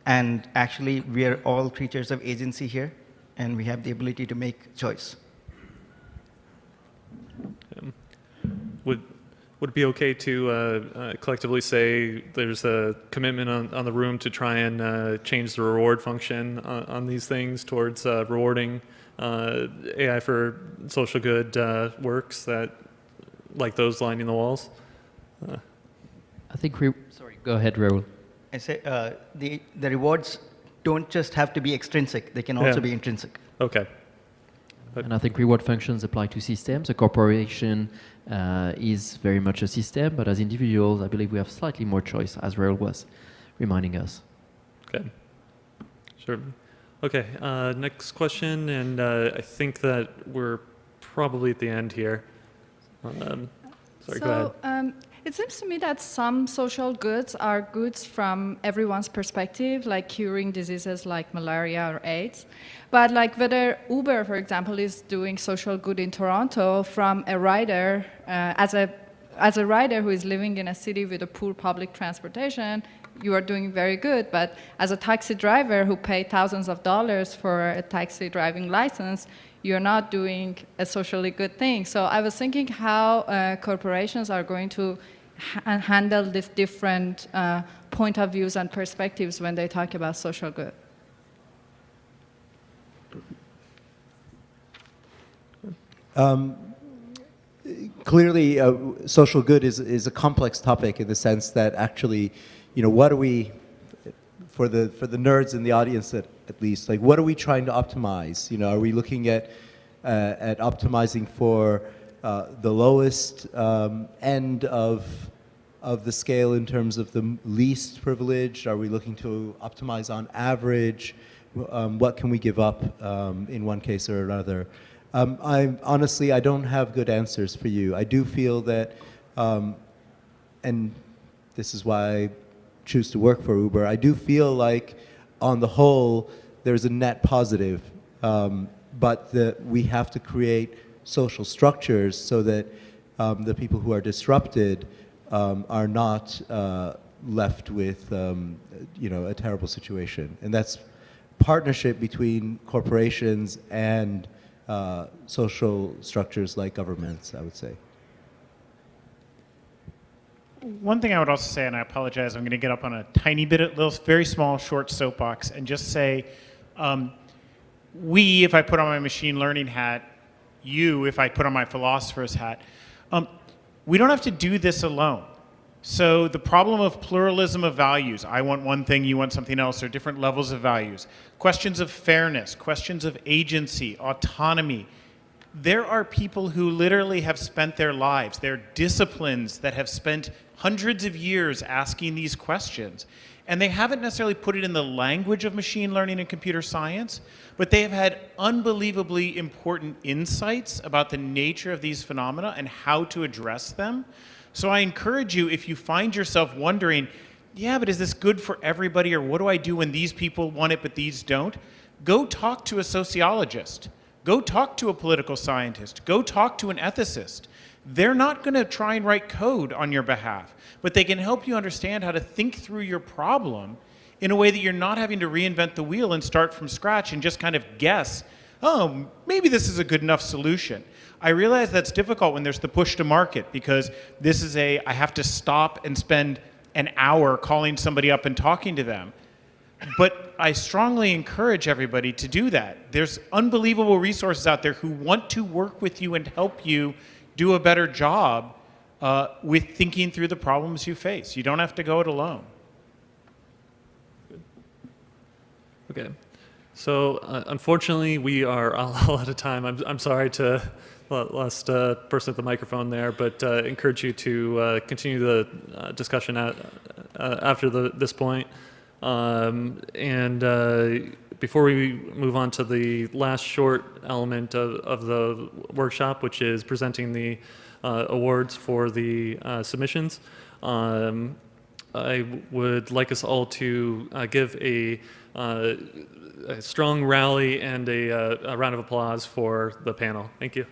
Speaker 3: And actually, we are all creatures of agency here, and we have the ability to make choice.
Speaker 1: Would it be okay to collectively say there's a commitment on the room to try and change the reward function on these things towards rewarding AI for social good works that, like those lining the walls?
Speaker 5: I think sorry, go ahead, Raoul.
Speaker 3: I say the rewards don't just have to be extrinsic; they can also be intrinsic.
Speaker 1: Okay.
Speaker 5: And I think reward functions apply to systems. A corporation is very much a system, but as individuals, I believe we have slightly more choice, as Raoul was reminding us.
Speaker 1: Okay. Sure. Okay. Next question, and I think that we're probably at the end here. Sorry, go ahead.
Speaker 13: It seems to me that some social goods are goods from everyone's perspective, like curing diseases like malaria or AIDS. But like whether Uber, for example, is doing social good in Toronto from a rider, as a rider who is living in a city with a poor public transportation, you are doing very good. But as a taxi driver who paid thousands of dollars for a taxi driving license, you're not doing a socially good thing. So I was thinking how corporations are going to handle these different point of views and perspectives when they talk about social good.
Speaker 6: Clearly, social good is a complex topic in the sense that actually, what are we, for the nerds in the audience at least, like what are we trying to optimize? Are we looking at optimizing for the lowest end of the scale in terms of the least privileged? Are we looking to optimize on average? What can we give up in one case or another? Honestly, I don't have good answers for you. I do feel that, and this is why I choose to work for Uber, I do feel like on the whole there's a net positive, but we have to create social structures so that the people who are disrupted are not left with a terrible situation. And that's partnership between corporations and social structures like governments, I would say.
Speaker 2: One thing I would also say, and I apologize, I'm going to get up on a tiny bit, very small, short soapbox, and just say, if I put on my machine learning hat, if I put on my philosopher's hat, we don't have to do this alone. So the problem of pluralism of values, I want one thing, you want something else, or different levels of values. Questions of fairness, questions of agency, autonomy. There are people who literally have spent their lives, there are disciplines that have spent hundreds of years asking these questions. And they haven't necessarily put it in the language of machine learning and computer science, but they have had unbelievably important insights about the nature of these phenomena and how to address them. So I encourage you, if you find yourself wondering, yeah, but is this good for everybody, or what do I do when these people want it but these don't? Go talk to a sociologist. Go talk to a political scientist. Go talk to an ethicist. They're not going to try and write code on your behalf, but they can help you understand how to think through your problem in a way that you're not having to reinvent the wheel and start from scratch and just kind of guess, oh, maybe this is a good enough solution. I realize that's difficult when there's the push to market, because this is I have to stop and spend an hour calling somebody up and talking to them. But I strongly encourage everybody to do that. There's unbelievable resources out there who want to work with you and help you do a better job with thinking through the problems you face. You don't have to go it alone.
Speaker 1: Okay. So unfortunately, we are all out of time. I'm sorry to last person at the microphone there, but encourage you to continue the discussion after this point. Before we move on to the last short element of the workshop, which is presenting the awards for the submissions, I would like us all to give a strong rally and a round of applause for the panel. Thank you.